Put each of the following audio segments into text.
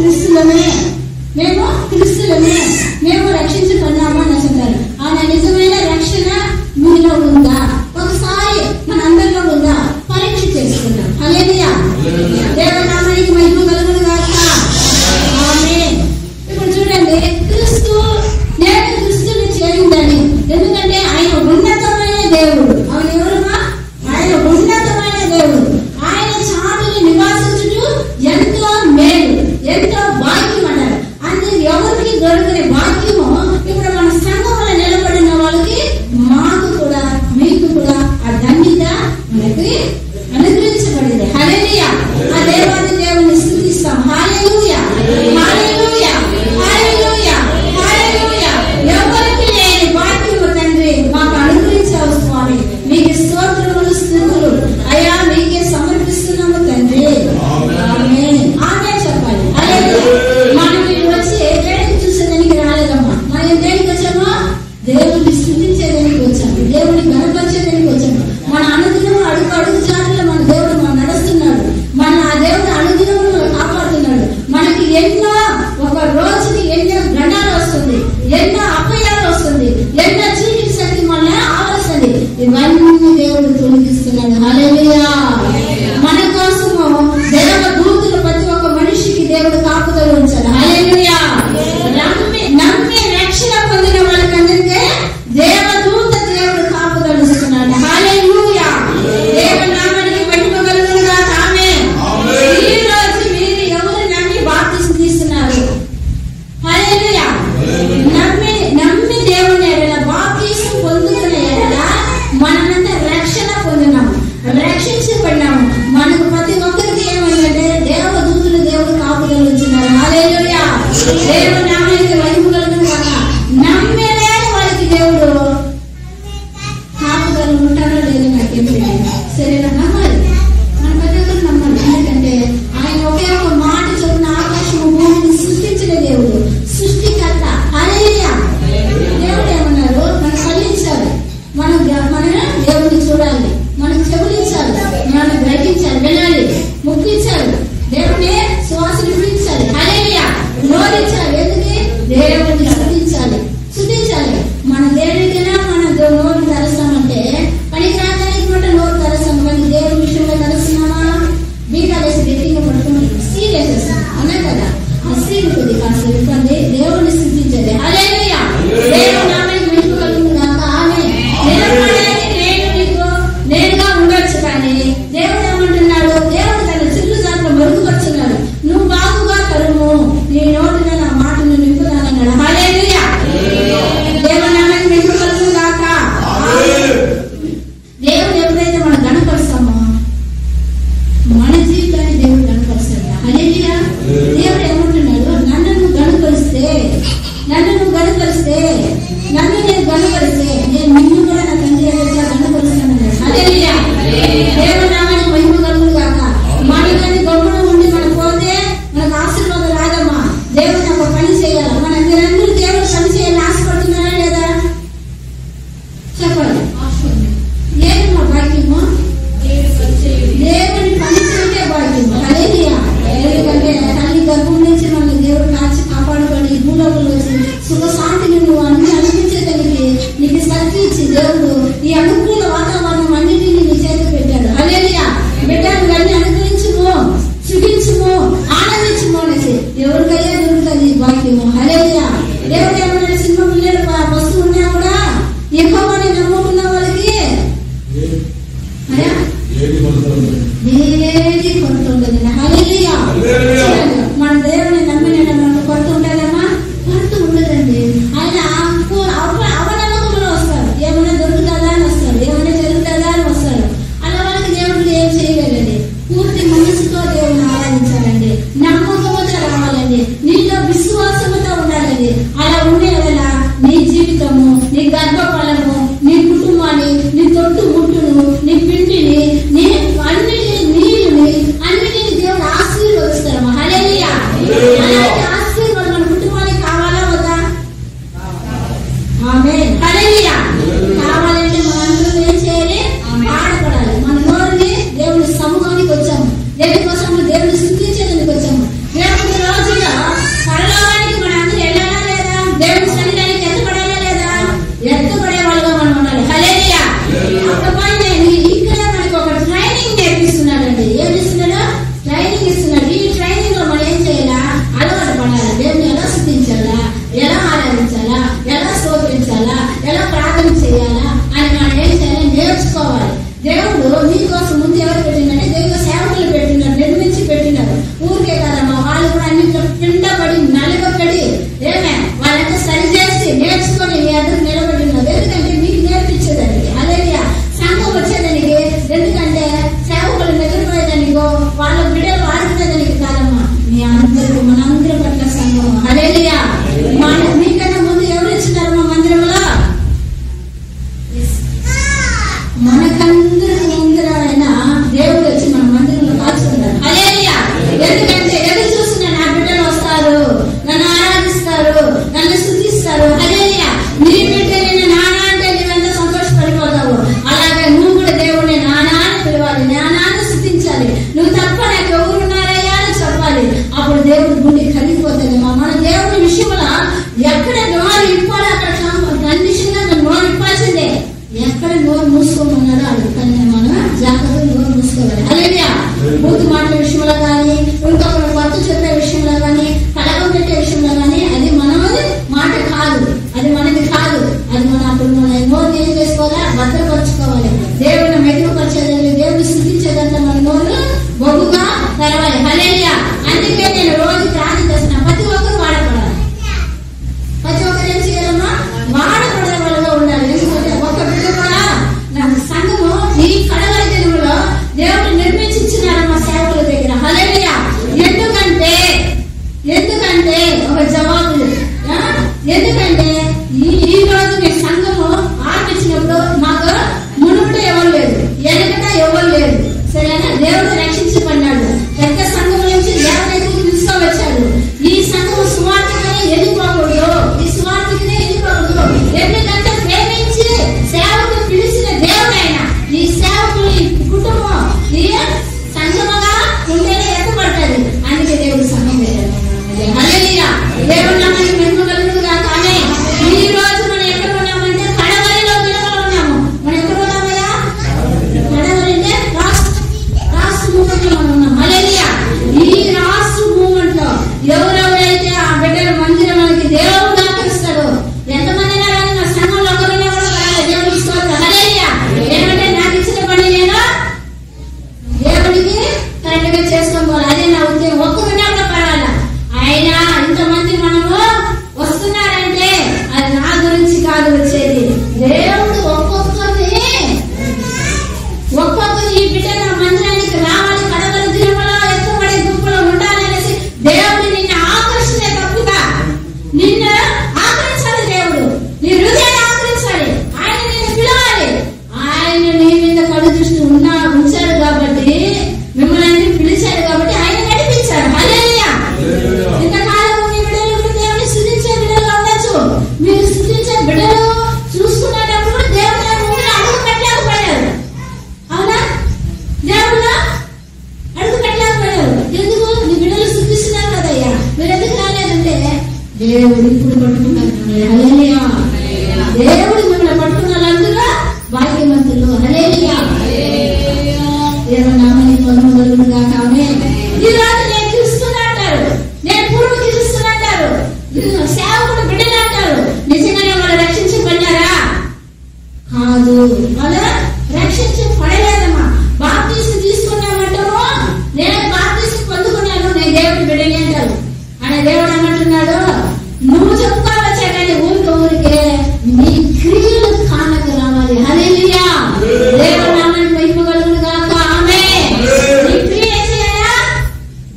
క్రీస్తులమే, మేము క్రీస్తులమే, మేము రక్షించబడినాము అని అంటారు. ఆయన నిజమైన రక్షణ మీలో ఉందా? ఒకసారి మన అందరిలో ఉందా? పరీక్ష చేసుకుందాం. హల్లెలూయా. దేవుని నామానికి మహిమ కలుగును గాక. ఆమేన్. ఇప్పుడు చూడండి, క్రీస్తు నేను క్రీస్తుని చేరిందని. ఎందుకంటే ఆయన ఉన్నతమైన దేవుడు. ఆయన ఎవరమ్మా? ఆయన ఉన్నతమైన దేవుడు. ఆయన చాటుని నివాసించుటూ ఎంతో మేలు, ఎంతో భాగ్యం అన్నారు. అందుకే ఎవరికి దొరకని భాగ్యము ఇప్పుడు మన సంఘంలో నిలబడిన వాళ్ళకి, మాకు కూడా, మీకు కూడా ఆ ధన్యత మనకి అనుగ్రహించబడింది. హల్లెలూయా. ఆ దేవాది దేవుని స్తుతిస్తాం. హల్లెలూయా, హల్లెలూయా, హల్లెలూయా, హల్లెలూయా. ఎవరికి లేని భాగ్యము తండ్రి మాకు అనుగ్రహించావు స్వామి. మీకు స్తోత్రములు, స్తుతులు అయ్యా మీకే సమర్పిస్తున్నాము తండ్రి. ఆమేన్. ఆమేన్ చెప్పాలి. హల్లెలూయా. మనం వచ్చి దేనికి చూసేదానికి రాలేదమ్మా. మనం దేనికి వచ్చామో? దేవుడిని స్తుతించేదానికి వచ్చాము, దేవుడిని గణపరిచేదానికి వచ్చాము. మన అనుదినం అడుగు అడుగు జాతుల్లో మన దేవుడు మనం నడుస్తున్నాడు. మన ఆ దేవుడు అనుదినం కాపాడుతున్నాడు. మనకి ఎన్నో, ఒక రోజుకి ఎన్నో గణాలు వస్తుంది, ఎన్నో అపయాలు వస్తుంది, ఎన్నో చీకటి శక్తి మన ఆవరిస్తుంది. ఇవన్నీ దేవుడు తొలగిస్తున్నాడు. హల్లెలూయా. మన కోసము దేవ దూతులు ప్రతి ఒక్క మనిషికి దేవుడు కాపుదల ఉంచాడు. హల్లెలూయా. నమ్మి రక్షణ పొందిన వాళ్ళకందరికీ దేవదూత దేవుడు కాపుదల ఇస్తున్నాడు. హల్లెలూయా. దేవుని నామానికి మహిమ కలుగును గాక. ఆమేన్. ఈ రోజు మీరు ఎవరు నమ్మి బాప్తిసం తీసుకున్నారు? హల్లెలూయా. నమ్మి దేవుని ఎడల బాప్తిసం పొందుకున్న ఎడల మనమంతా రక్షణ పొందినాము, రక్షించబడినాము. మనకు ప్రతి ఒక్కరికి ఏమైందంటే దేవదూతులు దేవుడు కాపుదల ఉంచున్నారు. హల్లెలూయా. దేవుని నామానికి మహిమ కలుగును గాక. నమ్మలేని వారికి దేవుడు కాపుదల ఉంటారో లేదో నాకేం తెలియదు. సరేనా? నమ్మాలి, మన ప్రతి ఒక్కరు నమ్మాలి. ఎందుకంటే ఆయన ఒకే ఒక మాట చొప్పున ఆకాశము భూమిని సృష్టించిన దేవుడు, సృష్టికర్త. హల్లెలూయా. దేవుడు ఏమన్నారు? మనం ఫలించాలి, మనం దేవుడిని చూడాలి, మనకు చెవులించాలి, మనం గ్రహించాలి, వినాలి, ముక్కించాలి, దేవుడిని శ్వాసను పీల్చాలి. హల్లెలూయా. నోరించాలి. విషయంలో కానీ, ఇంకొకరు కొత్త చెప్పే విషయంలో కానీ, కలగం పెట్టే విషయంలో కానీ, అది మనది మాట కాదు, అది మనది కాదు. అది మనం అప్పుడు మన నోరు ఏం చేసుకోవాలా? భద్రపరచుకోవాలి. దేవుడిని మెరుగుపరిచేదాన్ని, దేవుడిని స్థుతించేదంతా మన నోరు బొగ్గుగా తెరవాలి. హల్లెలూయా. అందుకే నేను రోజు ప్రార్థన చేస్తున్నా, ప్రతి ఒక్కరు వాడపడాలి. ప్రతి ఒక్కరు ఏం చేయాలమ్మా? వాడపడే వాళ్ళగా ఉండాలి. ఎందుకంటే ఒక్క బిడ్డ కూడా నాకు సంఘము ఈ కడవరి దినములో దేవుడు నిర్మించి ఇచ్చినారు మా సేవకుల దగ్గర. హల్లెలూయా. ఎందుకంటే ఒక జవాబు, ఎందుకంటే ఈ రోజు మీ సంఘము ఆర్పించినప్పుడు మాకు మునుపట ఎవరు లేదు, వెనకట ఎవరు లేదు. సరేనా? దేవుడు రక్షించబడినాడు. పెద్ద సంఘం నుంచి దేవుడు తీసుకువచ్చాడు. ఈ సంఘము సువార్తగానే వెళ్ళిపోకూడదు, ఈ సువార్తగానే వెళ్ళిపోకూడదు. ఎందుకంటే ప్రేమించి సేవకు పిలిచిన దేవుడైన ఈ సేవకుని కుటుంబం ఈ సంఘముగా ఉంటేనే ఎత్తపడతాడు. అందుకే దేవుడు సంఘం పెట్టాడు. హల్లెలూయా. దేవుడు నామానికి మహిమ కలుగును గాక. ఆమేన్. ఈ రోజు మనం ఎక్కడ ఉన్నామంటే కడవరిలో దినములో ఉన్నాము. మనం ఎక్కడ ఉన్నామయ్యా? కడవరి అంటే రాష్ట్ర మూమెంట్ లో మనం ఉన్నాం. హల్లెలూయా. ఈ రాష్ట్ర మూమెంట్ లో ఎవరెవరైతే ఆ బిడ్డల మందిరానికి దేవుడు దాకరిస్తాడో, ఎంతమంది నారాయణ నా సంఘంలో ఒకరిని కూడా దేవుడికి స్తోత్రం. హల్లెలూయా. ఏమంటే నాకు ఇచ్చిన పని నేను దేవుడికి కరెక్ట్ గా చేసుకోవాలి. అదే నా ఉద్దేశం. ఒక్కరిని కూడా పడాలా. అయినా ఇంతమంది మనము వస్తున్నారంటే అది నా గురించి కాదు వచ్చేది. దేవుడు ఒక్కొక్కరిని ఈ బిడ్డ నా మందిరానికి రావాలి, కడవరి దినములో ఎత్తబడే గుంపులో ఉండాలనేసి దేవుడు నిన్ను ఆకర్షణ తప్పుగా నిన్ను ఆకరించాలి. దేవుడు నీ హృదయాన్ని ఆకరించాలి. ఆయన నిన్ను పిలవాలి. ఆయన నీ మీద కడు దృష్టి ఉంచాడు కాబట్టి, మిమ్మల్ని పిలిచాడు కాబట్టి ఆయన నడిపించాడు. హల్లెలూయా. ఇంతకాలం మీ బిడ్డలు దేవుని స్తుతించే బిడ్డలు ఉండొచ్చు. మీరు స్తుతించే బిడ్డలు చూసుకునేటప్పుడు దేవుని అడుగు పెట్టలేకపోయారు. అవునా? దేవుడు అడుగు పెట్టలేకపోయారు. ఎందుకు? మీ బిడ్డలు స్తుతిస్తున్నారు కదయ్యా, మీరు ఎందుకు రాలేదంటే దేవుడు ఇప్పుడు పట్టుకున్నారు. హల్లెలూయా. దేవుడు మిమ్మల్ని పట్టుకున్న అందులో భాగ్యవంతులు. హల్లెలూయా. దేవుని నామానికి మహిమ కలుగును గాక. ఆమేన్. ఈ రోజు నేను క్రీస్తుని అంటారు, నేను పూర్వ క్రీస్తుని అంటారు, సేవకుడు బిడ్డలు అంటారు. నిజంగానే వాళ్ళు రక్షించబడ్డారా? కాదు, వాళ్ళు రక్షించబడలేదమ్మా. బాప్తీసం తీసుకున్నామంటాము, నేను బాప్తీసం పొందుకున్నాను, నేను దేవుడి బిడ్డని అంటారు. ఆయన దేవుడు ఏమంటున్నాడు? నువ్వు చెప్పుకోవచ్చా కానీ ఊరికే నీ క్రియలు కానక రావాలి. హల్లెలూయా. దేవుని నామానికి మహిమ కలుగును గాక. ఆమేన్. నీ క్రియ ఏం చేయాలా?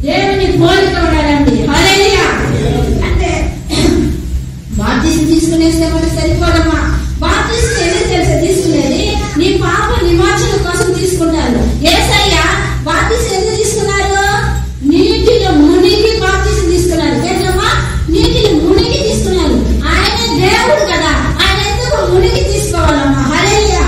దేవుని పోలిక ఉండాలండి. హల్లెలూయా. అంటే బాప్తీసం తీసుకునేస్తే మనకు సరిపోదమ్మా. బాప్తీసం ఎందుకు తెలుసా తీసుకునేది? నీ పాప నివారణ కోసం తీసుకుంటారు. యేసయ్య బాప్తీసం ఎందుకు తీసుకున్నారు? నీటిలో మునిగి బాప్తీసం తీసుకున్నారు. ఏంటమ్మా? నీటిలో మునిగి తీసుకున్నారు. ఆయన దేవుడు కదా, ఆయన ఎందుకు మునిగి తీసుకోవాలమ్మా? హల్లెలూయా.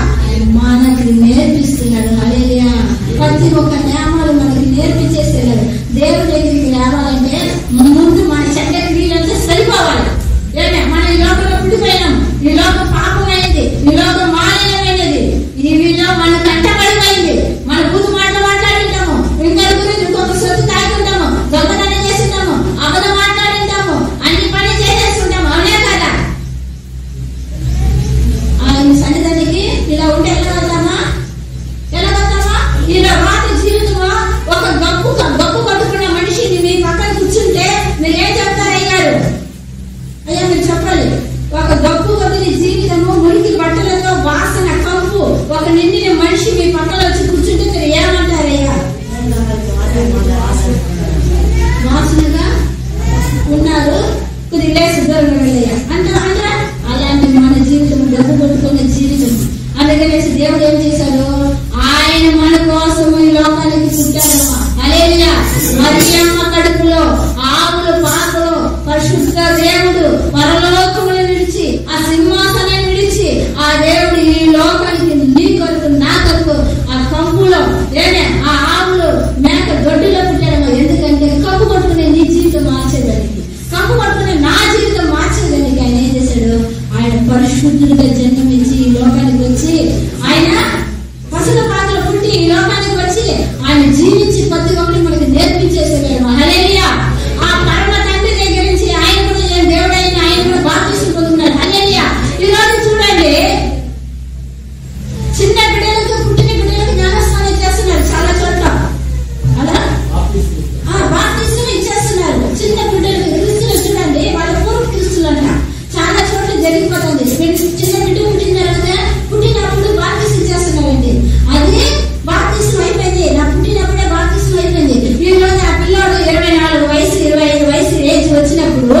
మనకి నేర్పిస్తున్నాడు. హల్లెలూయా. ప్రతి ఒక్క నియమాలు మనకి నేర్పించేస్తున్నాడు. దేవుడి దగ్గరికి రావాలంటే ముందు మన చెడ్డ క్రియలంతా సరిపోవాలి. మన ఈ లోకంలో పుట్టిపోయినాం, ఈ లోకం పాపమైంది, ఈ లోకం మాలిన్యమైనది, ఈ వీళ్ళు మన కంటపడిపోయింది. మన బుద్ధి మాటలు మాట్లాడింటాము, ఇంకొక గురించి ఇంకొక సొత్తు తాగుంటాము, దొంగతనం చేస్తుంటాము, అబద్ధం మాట్లాడింటాము, అన్ని పని చేసేస్తుంటాము. అవునే కదా? ఆయన సన్నిధానికి ఇలా ఉంటే ఎలా వెళ్తామా? ఇలా రాత్రి జీవితంలో ఒక గప్పు పట్టుకున్న మనిషిని మీ పక్కన కూర్చుంటే మీరు ఏం చెప్తారయ్యారు? అయ్యా మీరు చెప్పాలి. ఒక గప్పు కొద్ది జీవితము, మురికి బట్టలతో వాసన కంపు, ఒక నిండిన మనిషి మీ పక్కన వచ్చి కూర్చుంటే మీరు ఏమంటారయ్యా? వాసనగా ఉన్నారు, కొద్ది లేసి దూరంగా వెళ్ళయ్యా అంటారా? అలాంటి మన జీవితం డబ్బు కొట్టుకునే జీవితం. అందుకనేసి దేవుడు ఏం చేశాడు? ఆయన మన కోసం ఈ లోకానికి పుట్టాడమ్మా. హల్లెలూయా. మరియమ్మ కడుపులో ఆవులు పాకలు పరిశుద్ధ దేవుడు పరలోకమును విడిచి, ఆ సింహాసనాన్ని విడిచి, ఆ దేవుడు ఈ లోకానికి నీ కొరకు నా కొరకు ఆ కంపులో ఆ ఆవులు మేక దొడ్డిలో పుట్టాడమ్మా. ఎందుకంటే కంపు కొట్టుకునే నీ జీవితం మార్చేదానికి, కంపు కొట్టుకునే నా జీవితం మార్చేదానికి ఆయన ఏం చేశాడు? ఆయన పరిశుద్ధుడిగా జన్మించి ఈ లోకానికి వచ్చి, ఆయన పసుల పాత్ర పుట్టి ఈ లోకానికి వచ్చి ఆయన జీవించి ప్రతి ఒక్కటి మనకి వచ్చినప్పుడు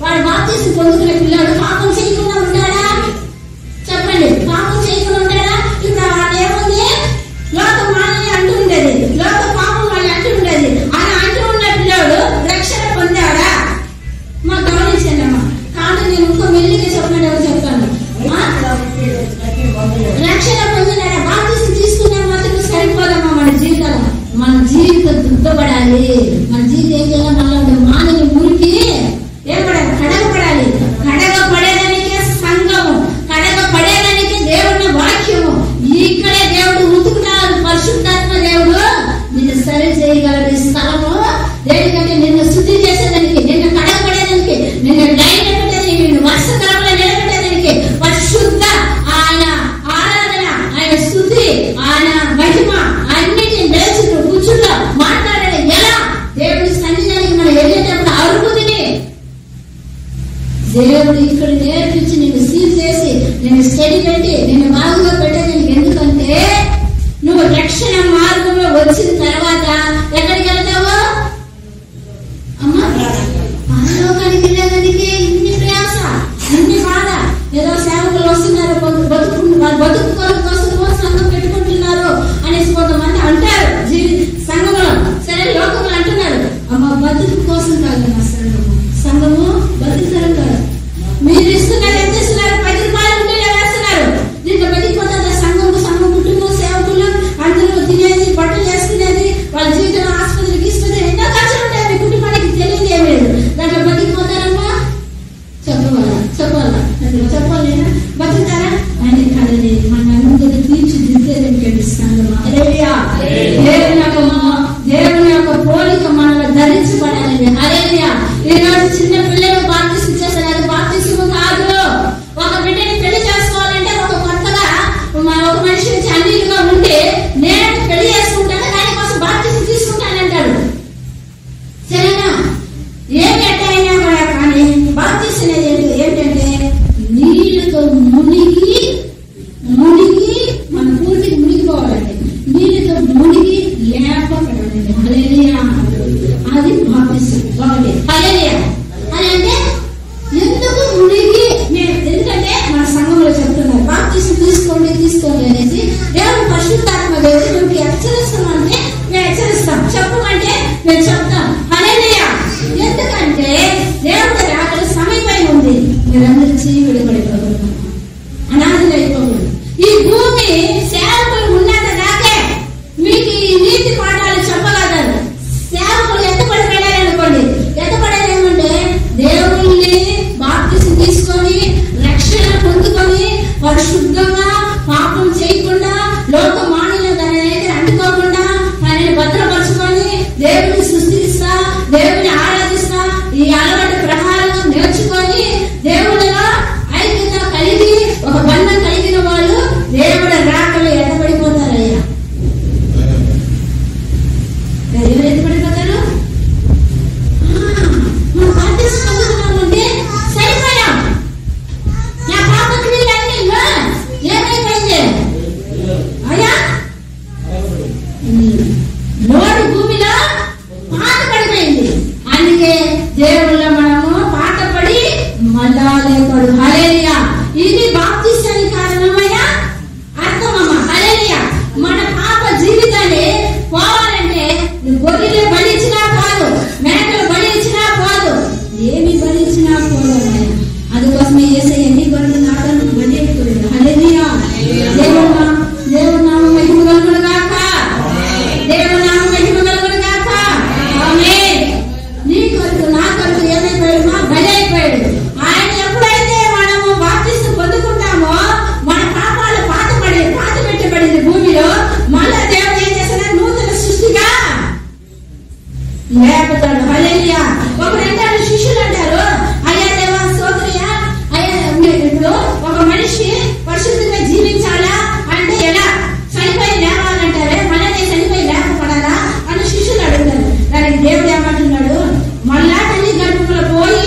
వాడు బాప్తిసం పొందుకునే పిల్లాడు పాపం చేయకుండా ఉంటాడా? చెప్పండి, పాపం చేయకుండా ఉంటాడా? ఇప్పుడు వాడేముంది, లోక మానని అంటూ ఉండేది, లోక పాపం వాళ్ళు అంటూ ఉండేది. ఆయన అంటూ ఉన్న పిల్లాడు రక్షణ పొందాడా? మాకు గమనించండి అమ్మా. కానీ నేను ఇంకో మెల్లిగా చెప్పండి, చెప్తాను. రక్షణ పొందినాడా? బాప్తిసం తీసుకునే మాత్రం సరిపోదమ్మా. మన జీవితం దుఃఖపడాలి. మన జీవితం ఏం చేయాలి? మళ్ళీ మానని మురికి ఏపడాలి, కడగపడాలి. కడగపడేదానికే సంఘము, కడగపడేదానికి దేవుని వాక్యము. ఇక్కడే దేవుడు ఉతుకుతాడు, పరిశుద్ధాత్మ దేవుడు నిన్ను సరి చేయగలడు. ఈ స్థలము దేనికంటే నిన్ను శుద్ధి చేసేదానికి, నిన్ను కడగపడేదానికి, నిన్ను లైన్ పెట్టేదానికి, నిన్ను వర్షకరంలో నిలబెట్టేదానికి పరిశుద్ధ ఆయన ఆరాధన, ఆయన స్థుతి, ఆయన మహిమ అన్నిటిని లేచి కూర్చుంటా మాట్లాడడం ఎలా? దేవుడి సన్నిధానికి మనం వెళ్ళేటప్పుడు అరుగుదిని దేవుడు ఇక్కడ నేర్పించి నిన్ను సీల్ చేసి నిన్ను స్టడీ పెట్టి నిన్ను బాగుగా పెట్టేది. ఎందుకంటే నువ్వు రక్షణ మార్గంలో వచ్చిన తర్వాత ఎక్కడికి వెళ్తావు అమ్మా? పరలోకానికి వెళ్ళేదానికి ఇన్ని ప్రయాస, ఇన్ని బాధ. ఏదో సేవకులు వస్తున్నారు, బతుకు కోసము సంఘం పెట్టుకుంటున్నారు అనేసి కొంతమంది అంటారు సంఘంలో. సరే, లోకములు అంటున్నారు, అమ్మ బతుకు కోసం కాదు మా సంఘము బతుకుతరం కాదు. మీరు ఇస్తున్నారు, ఎంత ఇస్తున్నారు? 10 రూపాయలు ఉంటేనే వేస్తున్నారు. దీంట్లో బతికిపోతుంది సంఘం కుటుంబం సేవకులు అందరూ తినేది, బట్టలు వేసుకునేది, వాళ్ళ జీవితంలో ఆసుపత్రికి ఇస్తుంది, ఎన్నో ఖర్చులు ఉంటాయి. మీ కుటుంబానికి తెలియదు ఏం లేదు. దాంట్లో బతికిపోతారమ్మా? చెప్పాలి బతుకుతారా? అని కదండి మన అందరూ తీర్చిదిద్దేది సంఘం. దేవుని యొక్క పోలిక మనలో ధరించబడాలండి. హల్లెలూయా. ఈరోజు చిన్న పిల్లలు బాప్తిసం చేస్తారు, అది బాప్తిసము కాదు. ఒక బిడ్డని పెళ్లి చేసుకోవాలంటే ఒక కొత్తగా ఒక మనిషి నుంచి అన్నిలుగా ఉంటే నేను పెళ్లి చేసుకుంటాను, దానికోసం బాప్తిసం తీసుకుంటానంటాడు. సరేనా? ఏమి ఎట్టయినా కూడా కానీ బాప్తిసం ఏంటంటే నీళ్ళతో మునిగి మన పూర్తికి మునిగిపోవాలండి. నీళ్ళతో మునిగి లేపబడాలండి. హల్లెలూయా. అది బాప్తిసం ఒకటి. హల్లెలూయా. అని అంటే ఎందుకు మునిగి? ఎందుకంటే మన సంఘంలో చెప్తున్నారు బాప్తిసం తీసుకోండి అనేసి. దేవుడు పరిశుద్ధాత్మ దేవుడు మనకి హెచ్చరిస్తామంటే మేము హెచ్చరిస్తాం, చెప్పమంటే మేము చెప్తాం. హల్లెలూయా. ఎందుకంటే దేవుడు రాగల సమయమై ఉంది. మీరందరూ చీవిడి పడిపోతున్నారు, అనాథలు అయిపోకూడదు. ఈ భూమి సేవకులు ఉన్నంత దాకే మీకు ఈ నీతి పాఠాలు చెప్పగలరు. సేవకులు ఎత్తపడిపోయారనుకోండి, ఎత్తపడేదేమంటే దేవుణ్ణి బాప్తిసం తీసుకొని రక్షణ పొందుకొని పరిశుద్ధంగా పాపం చేయకుండా లోక మానవులు దాని దగ్గర అంటుకోకుండా ఆయనని భద్రపరుచుకొని దేవుని సృష్టిస్తా, దేవుని ఆరాధిస్తా, ఈ అలవాటు ప్రహారంగా నేర్చుకొని దేవుడిగా ఐక్యత కలిగి ఒక బంధం కలిగిన వాళ్ళు దేవుడు రాకలు ఎత్తబడిపోతారయ్యా. ఎవరు ఎత్తబడిపోతారు? మనం బాప్తిస్మంటే సరిపోయాం. నా పాప క్రియలన్నీ ఏమైపోయింది అయ్యా? నోటి భూమిలో పాత పడిపోయింది. అందుకే దేవుళ్ళ మనము పాట పడి మళ్ళా లేపడు. హల్లెలూయా. ఇది బాప్తిసానికి కారణమయ్యా అర్థమమ్మ. హల్లెలూయా. మన పాప జీవితాన్ని పోవాలంటే గొర్రెలు బలిచ్చినా కాదు, మేకలు బలిచ్చినా కాదు, ఏమి బలిచ్చినా పోదమ్మయ్యా. అందుకోసమే యేసయ్య ఎన్ని గొర్రెలు నాటను బలి అయిపోయాడు. హల్లెలూయా. దేవుడు నామం మహిమ కలుగును గాక. దేవుడు నామం మహిమ కలుగును గాక. ఆమేన్. నీ కొరకు నా కొరకు ఏమైపోయాడు? మా బలి అయిపోయాడు. ఆయన ఎప్పుడైతే మనము బాప్తిసం పొందుకుంటామో మన పాపాలు పాత పెట్టబడింది భూమిలో. మళ్ళా దేవుడు ఏం చేస్తాడు? నూతన సృష్టిగా లేపుతాడు. హల్లెలూయా. ఒకరంటారు, శిష్యులు అంటారు, అయ్యా దేవా స్తోత్రయ్యా, అయ్యా ఇప్పుడు ఒక మనిషి పరిశుద్ధంగా జీవించాలా అంటే ఎలా? చనిపోయి లేవాలంటారే, మళ్ళీ చనిపోయి లేకపోడాలా అని శిష్యులు అడుగుతారు. దానికి దేవుడు ఏమంటున్నాడు? మళ్ళా తల్లి గర్భంలో పోయి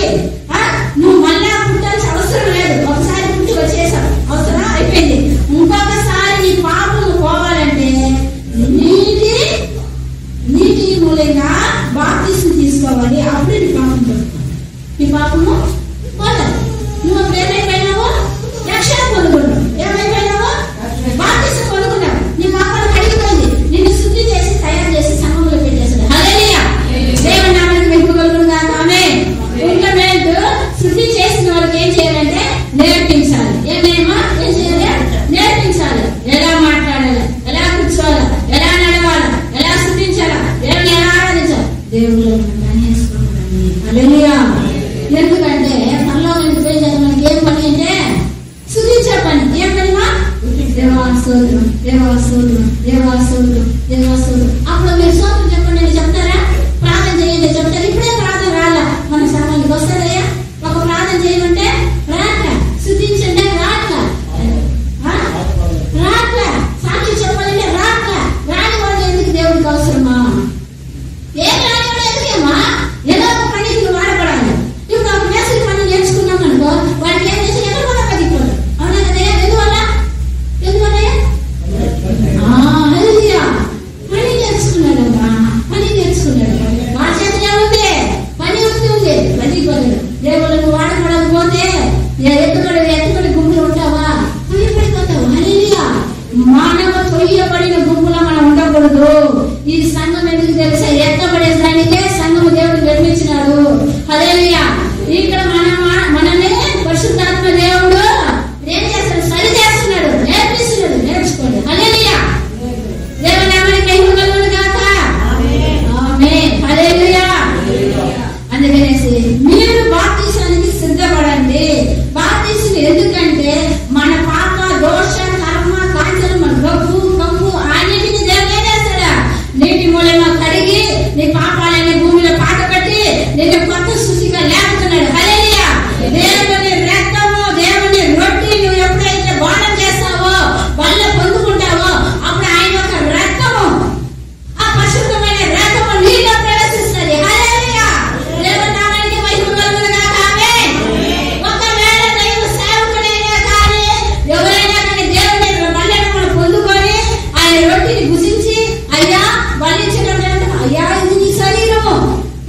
నువ్వు మళ్ళా పుట్టాల్సిన అవసరం లేదు. ఒకసారి పుట్టి వచ్చేసావు, అవసరం అయిపోయింది. ఇంకొకసారి నీ పాపం పోవాలంటే నీటి మూలంగా బాప్తిసం తీసుకోవాలి. అప్పుడు నీ పాపం నీ పాపము పోతుంది. నువ్వు అప్పుడు ఏమైపోయినావు? రక్షణ పొందుకున్నావు. ఏమైపోయినావు? బాప్తిసం పొందుకున్నావు. నీ పాపాలు కడిగిపోయింది. నిన్ను శుద్ధి చేసి తయారు చేసి సంఘంలో పెట్టేసాడు. హల్లెలూయా. దేవుని నామానికి మహిమ కలుగును గాక. ఆమేన్. ఇంకా మేము శుద్ధి చేసిన వాళ్ళకి ఏం చేయాలంటే నేర్పించాలి. ఏం చేయాలి? నేర్పించాలి. ఎలా మాట్లాడాలి, ఎలా కూర్చోవాలి, ఎలా నడవాలి, ఎలా శుద్ధించాలా, దేవుని ఎలా ఆరాధించాలి. దేవుడు హల్లెలూయా. ఎందుకంటే పరలోకానికి పోయి మనకి ఏం పని అంటే శుద్ధించే పని. ఏం పనిమా? దేవా స్తోత్రం, దేవా స్తోత్రం, దేవా స్తోత్రం, దేవా స్తోత్రం. అప్పుడు మీరు స్తోత్రం చెప్పండి అని చెప్తారా? ప్రార్థన చేయండి చెప్తారు. ఇప్పుడే ప్రార్థన రాలా మన సమయానికి వస్తారయ్యా. ఒక ప్రార్థన చేయమంటే రాట్ల, శుద్ధించండి రాట్ల, రాట్ల, సాక్షి చెప్పాలంటే రాట్ల. రాని వాళ్ళు ఎందుకు దేవుడికి అవసరమా? ఏం రాని వాడు ఎందుకేమా? ఏదో ఒక పనికి వాడపడాలి. ఇప్పుడు ఒక మేసరి పని నేర్చుకున్నాం అనుకో, వాడికి ఏం చేసి ఎక్కడ కూడా పదిపోదు. అవునా కదయ్యా? ఎందువల్ల? పని నేర్చుకున్నాడమ్మా, పని నేర్చుకున్నాడు. మా చేతిలో ఉంది పని, వస్తుంది పదిపోదు. దేవుళ్ళకు వాడపడకపోతే ఎత్తుబడి గుంపులు ఉంటావా? తొయ్యబడిపోతావు. హల్లెలూయా. మానవ తొయ్యబడిన గుంపులో మనం ఉండకూడదు. ఈ సంఘం ఎందుకు తెలుసా? ఎత్తబడేదానికే సంఘము దేవుడు నిర్మించినాడు. హల్లెలూయా. ఇక్కడ మనమే పరిశుద్ధాత్మ దేవుడు ఏం చేస్తాడు? సరి చేస్తున్నాడు, నేర్పిస్తున్నాడు. నేర్చుకోండి. హల్లెలూయా. దేవుని నామానికి మహిమ కలుగును గాక. ఆమేన్. హల్లెలూయా. అందుకనేసి మీరు బాప్తిసానికి సిద్ధపడండి. బాప్తిసం ఎందుకంటే మన పాప దోష కర్మ కాంచనం మన గబ్బు కంపు అన్నిటిని దేవుడు ఏం చేస్తాడా? నీటి మూలంగా కడిగి నీ పాపాలని భూమిలో పాత కట్టి నిన్ను కొత్త సృష్టిగా లేపుతున్నాడు. హల్లెలూయా. దేవుని రక్తము, దేవుని రొట్టి నువ్వు ఎప్పుడైతే బాణం చేస్తావో, వల్ల పొందుకుంటావో, అప్పుడు ఆయన యొక్క రక్తము, ఆ పరిశుద్ధమైన రక్తము నీలో ప్రవేశిస్తుంది. హల్లెలూయా. దేవుని నామానికి మహిమ కలుగును గాక. ఆమేన్. ఒకవేళ దైవ సేవకుడైనా కానీ ఎవరైనా కానీ దేవుని బలిని మనం పొందుకొని ఆయన రొట్టిని భుజించి అయ్యా బలించినప్పుడు అయ్యా ఇది నీ శరీరము,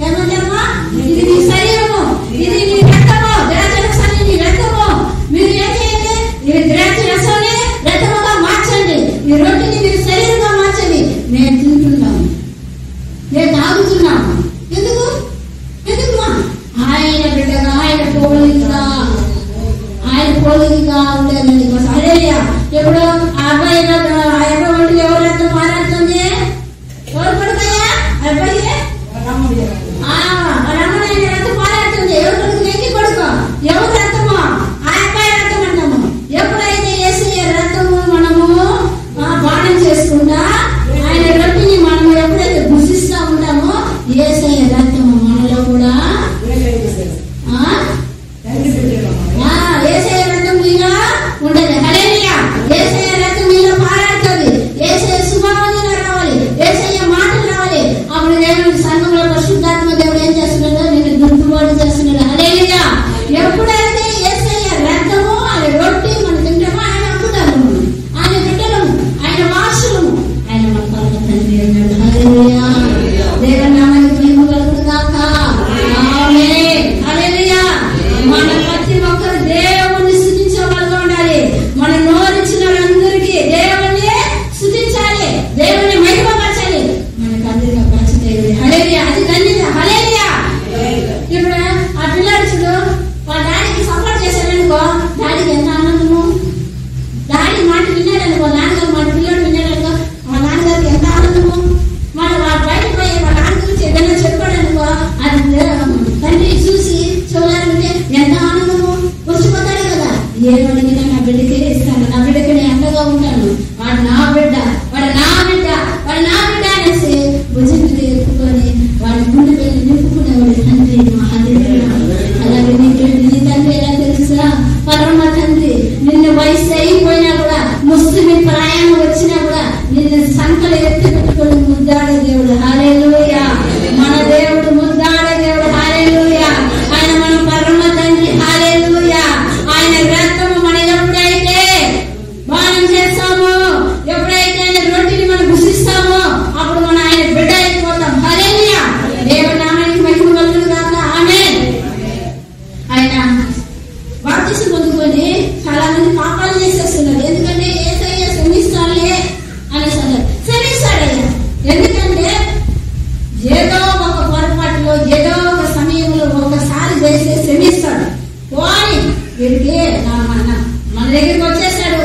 ఏమంటారమ్మా? ఇది నీ శరీరము, ఇది నీ రక్తము, ద్రాక్ష రసాన్ని నీ రక్తము. మీరు ఏం చేయండి? ఈ ద్రాక్ష రసాన్ని రక్తముగా మార్చండి, ఈ రొట్టిని మీరు శరీరంగా మార్చండి. నేను తింటున్నాను, నేను తాగుతున్నాను. ఎందుకు? ఆయన బిడ్డగా, ఆయన పోలికగా ఉండాలని కోసం. హల్లెలూయా. ఇప్పుడు ఆ అబ్బాయి ఒంటిలో ఎవరు రక్తం మారాడుతుంది? ఎవరు కొడుకయ్యా? అబ్బాయి రమ్మని రక్తం మారాడుతుంది. ఎవరు కొడుకు? నెక్కి కొడుకు. ఎవరు రక్తము? ఆ అబ్బాయి రక్తం అంటాము. ఎప్పుడైతే యేసయ్య రక్తము మనము బాణం చేసుకుంటా ఆయన రొట్టిని మనము ఎప్పుడైతే భుజిస్తా ఉంటామో యేసయ్య రక్తము మనలో కూడా యేసయ్య రక్తం మీలో ఉండదు. హల్లెలూయా. యేసయ్య రక్తం మీలో పారాడుతుంది. యేసయ్య సువాసన రావాలి, యేసయ్య మాటలు రావాలి. అప్పుడు దేవుని సంఘంలో పరిశుద్ధాత్మ దేవుడు ఏం చేస్తున్నాడో నేను దుర్దుబాటు చేస్తున్నాడు. హల్లెలూయా. ఎప్పుడైతే యేసయ్య రక్తము, ఆయన రొట్టి మనం తింటామో ఆయన అద్భుతాలు, ఆయన బిడ్డలము, ఆయన వారసులము, ఆయన మన పరమ తండ్రి అన్నాడు. హల్లెలూయా. దేవుని నామానికి మహిమ కలుగును గాక. ఆమేన్. హల్లెలూయా. మన ప్రతి ఒక్కరు దేవుణ్ణి స్తుతించే వాళ్ళగా ఉండాలి. మన నోరించిన వాళ్ళందరికీ దేవుణ్ణి స్తుతించాలి, దేవుణ్ణి మహిమపరచాలి. మనకు అందరికీ పరిచయం. హల్లెలూయా. అది ధన్యత. హల్లెలూయా. ఇప్పుడు ఆ పిల్లాడు చూడు, వాళ్ళ డాడీకి సపోర్ట్ చేశాడనుకో, డాడీకి ఎంత ఆనందము. డాడీ మాట విన్నాడనుకో, నాన్నగారు మాట పిల్లాడు విన్నాడనుకో, మా నాన్నగారికి ఎంత ఆనందము. మన బయటకు పోయి మా నాన్న గురించి ఏదైనా చెప్పాడనుకో, అది తండ్రి చూసి చూడాలంటే ఎంత ఆనందము. వచ్చిపోతాడు కదా, ఏమడిగినా నా బిడ్డకే ఇస్తాను, నా బిడ్డకి నేను అండగా ఉంటాను. వాడు నా బిడ్డ, వాడు నా బిడ్డ, వాడు నా బిడ్డ అనేసి భుజం మీద ఎత్తుకొని వాడి ముందు వెళ్ళి నింపుకునేవాడు తండ్రి. అలాగే నీ తండ్రి ఎలా తెలుసా? పరమ తండ్రి. నిన్ను వయసు అయిపోయినా కూడా, ముస్లిం ప్రయాణం వచ్చినా కూడా నిన్ను సంకలు ఎత్తి పెట్టుకొని ముద్దాడే దేవుడు. హల్లెలూయా. మన దేవుడు ముద్దాడే దేవుడు. హల్లెలూయా. ఆయన మన పరమ తండ్రి. హల్లెలూయా. ఆయన రక్తము మనం ఎప్పుడైతే బాణం చేస్తామో, ఎప్పుడైతే ఆయన రొట్టిని మనం భుజిస్తామో, అప్పుడు మనం ఆయన బిడ్డ అయిపోతాం. హల్లెలూయా. దేవుని నామానికి మహిమ కలుగును గాక. ఆమేన్. వీడికి మన దగ్గరికి వచ్చేసాడు,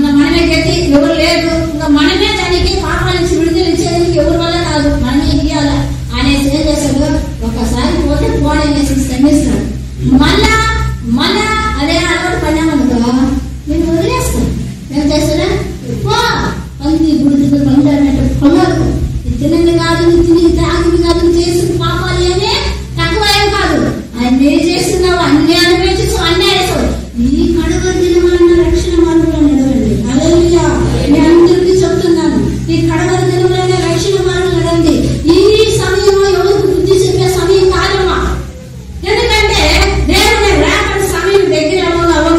మనమే గతి, ఎవరు లేదు, ఇంకా మనమే దానికి పాపాల నుంచి విడుదల ఇచ్చేందుకు ఎవరి వల్ల కాదు, మనమే ఇయ్యాల అనేసి ఏం చేశాడు, ఒకసారి పోతే పోడనేసి శ్రమిస్తాడు. మళ్ళా అదే అలవాటు పడినామనుకో నేను వదిలేస్తాను. ఏం చేస్తాడా, పంది గుడికి పండు అన్నట్టు కొనరు. తినని కాదు, తిని తాగిని కాదు, చేసిన పాపాలు ఏమే తక్కువ ఏం కాదు. అన్నీ చేస్తున్నావు, అన్ని అనుభవించు, అన్నీ వేసావు. ఈ కడవర దినములన్న రక్షణ మార్గంలో నడవండి. హల్లెలూయా. మీ అందరికీ చెప్తున్నాను, ఈ కడవర దినములన్న రక్షణ మార్గం నడవండి. ఈ సమయంలో ఎవరికి బుద్ధి చెప్పే సమయం కాదమ్మా. ఎందుకంటే దేవుని రాకడ సమయం దగ్గర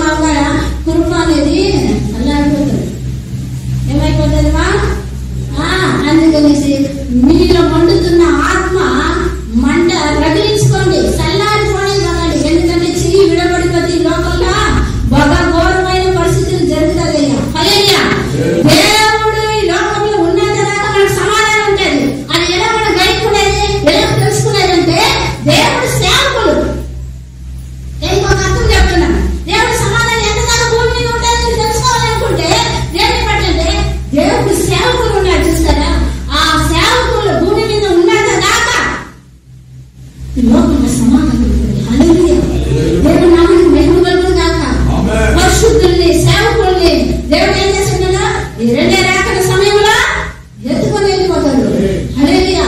అవగా కృప అనేది అల్లాడిపోతుంది. ఏమైపోతుందమ్మా? అందుకనేసి మీలో మండుతున్న ఆత్మ మంట రగిలించుకోండి, చల్లారిపోయి కాదండి. ఎందుకంటే చెయ్యి విడబడిపోతే ఈ లోకంలో బాగా ఘోరమైన పరిస్థితులు జరుగుతాయ్యా. హల్లెలూయా. దేవుడు ఈ లోకంలో ఉన్నంత దాకా మనకు సమాధానం ఉంటుంది. అది ఎలా మనం గైకునేది, ఎలా తెలుసుకునేది అంటే దేవుడు సేవకులు. నేను ఒక అర్థం చెప్తున్నాను. దేవుడు సమాధానం ఎంత దాకా భూమి మీద ఉంటుంది తెలుసుకోవాలనుకుంటే దేవుని పట్టంటే దేవుడు సేవకులు ఉన్నారు చూస్తారా, ఆ సేవకులు భూమి మీద ఉన్నంత దాకా ఈ లోకంలో సమాధానం ఉంటుంది. హల్లెలూయా. దేవుడు నామానికి మహిమ కలుగును గాక. పరిశుద్ధుల్ని సేవకుల్ని దేవుడు ఏం చేస్తున్నాడు, ఈ రెండే రాకడ సమయంలో ఎత్తుకొని వెళ్ళిపోతాడు. హల్లెలూయా.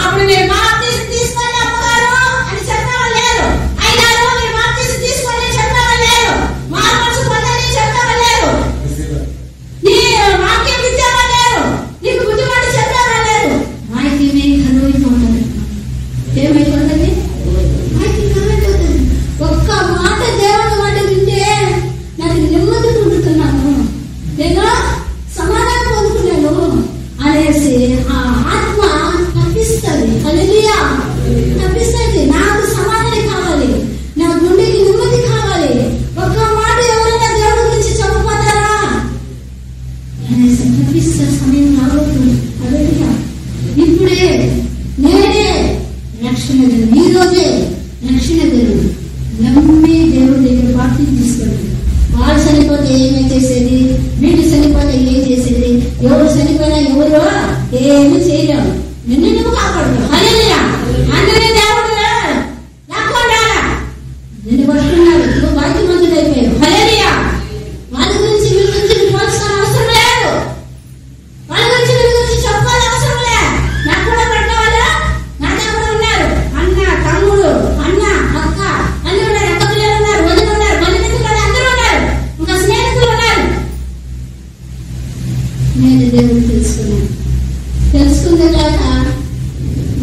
అప్పుడు మీరు బాప్తిసం తీసుకోండి అమ్మగారు అని చెప్పేవాళ్ళు లేరు. అయ్యారు మీరు బాప్తిసం తీసుకోండి చెప్పేవాళ్ళు లేరు. మార్పు పొందండి చెప్పేవాళ్ళు లేరు. నీ వాక్యం ఇచ్చేవాళ్ళు లేరు. నీకు బుద్ధిమంటే చెప్పేవాళ్ళు లేరు. వాక్యమే కనువైపోతుంది. ఏమైపోతుంది? వాక్యం కనువైపోతుంది. ఒక్క మాట దేవుని మాట వింటే నాకు నెమ్మది పొందుతున్నాను, నేను సమాధానం పొందుకున్నాను అనేసి ఆ ఆత్మ తప్పిస్తుంది. హల్లెలూయా. తప్పిస్తుంది. నాకు సమాధానం కావాలి, నా గుండెకి నెమ్మది కావాలి. ఒక్క మాట ఎవరైనా దేవుడి గురించి చెప్పపోతారా అనేసి తప్పిస్తే సమయం రాబోతుంది. హల్లెలూయా. ఇప్పుడే నేనే రక్షణ దినం, ఈ రోజే రక్షణ దినం. నమ్మి దేవుడి దగ్గర బాప్తిసం తీసుకోండి. వాళ్ళు చనిపోతే ఏమై చేసేది, వీళ్ళు చనిపోతే ఏం చేసేది, ఎవరు చనిపోయినా ఎవరు ఏమి చేయలేవు. నిన్ను నువ్వు కాపాడు. హల్లెలూయా. అందరినీ దేవుడు లాక్కుండా నిన్ను పట్టుకున్నాడు, నువ్వు బాధ్యమంతుడైపోయావు. హల్లెలూయా. వాళ్ళ గురించి వీళ్ళ గురించి పోల్చుకోవాల్సిన అవసరం లేదు. వాళ్ళ గురించి వీళ్ళ గురించి చెప్పుకోవాల్సిన అవసరం లేదు. నాకు కూడా పట్టిన వాళ్ళు నాతో కూడా ఉన్నారు. అన్న, తమ్ముడు, అన్న, అక్క అన్ని ఉన్నారు. అక్క పిల్లలు ఉన్నారు, వదిన ఉన్నారు, బంధుమిత్రులు అందరూ ఉన్నారు, ఇంకా స్నేహితులు ఉన్నారు. నేను దేవుడు తెలుసుకున్న కాక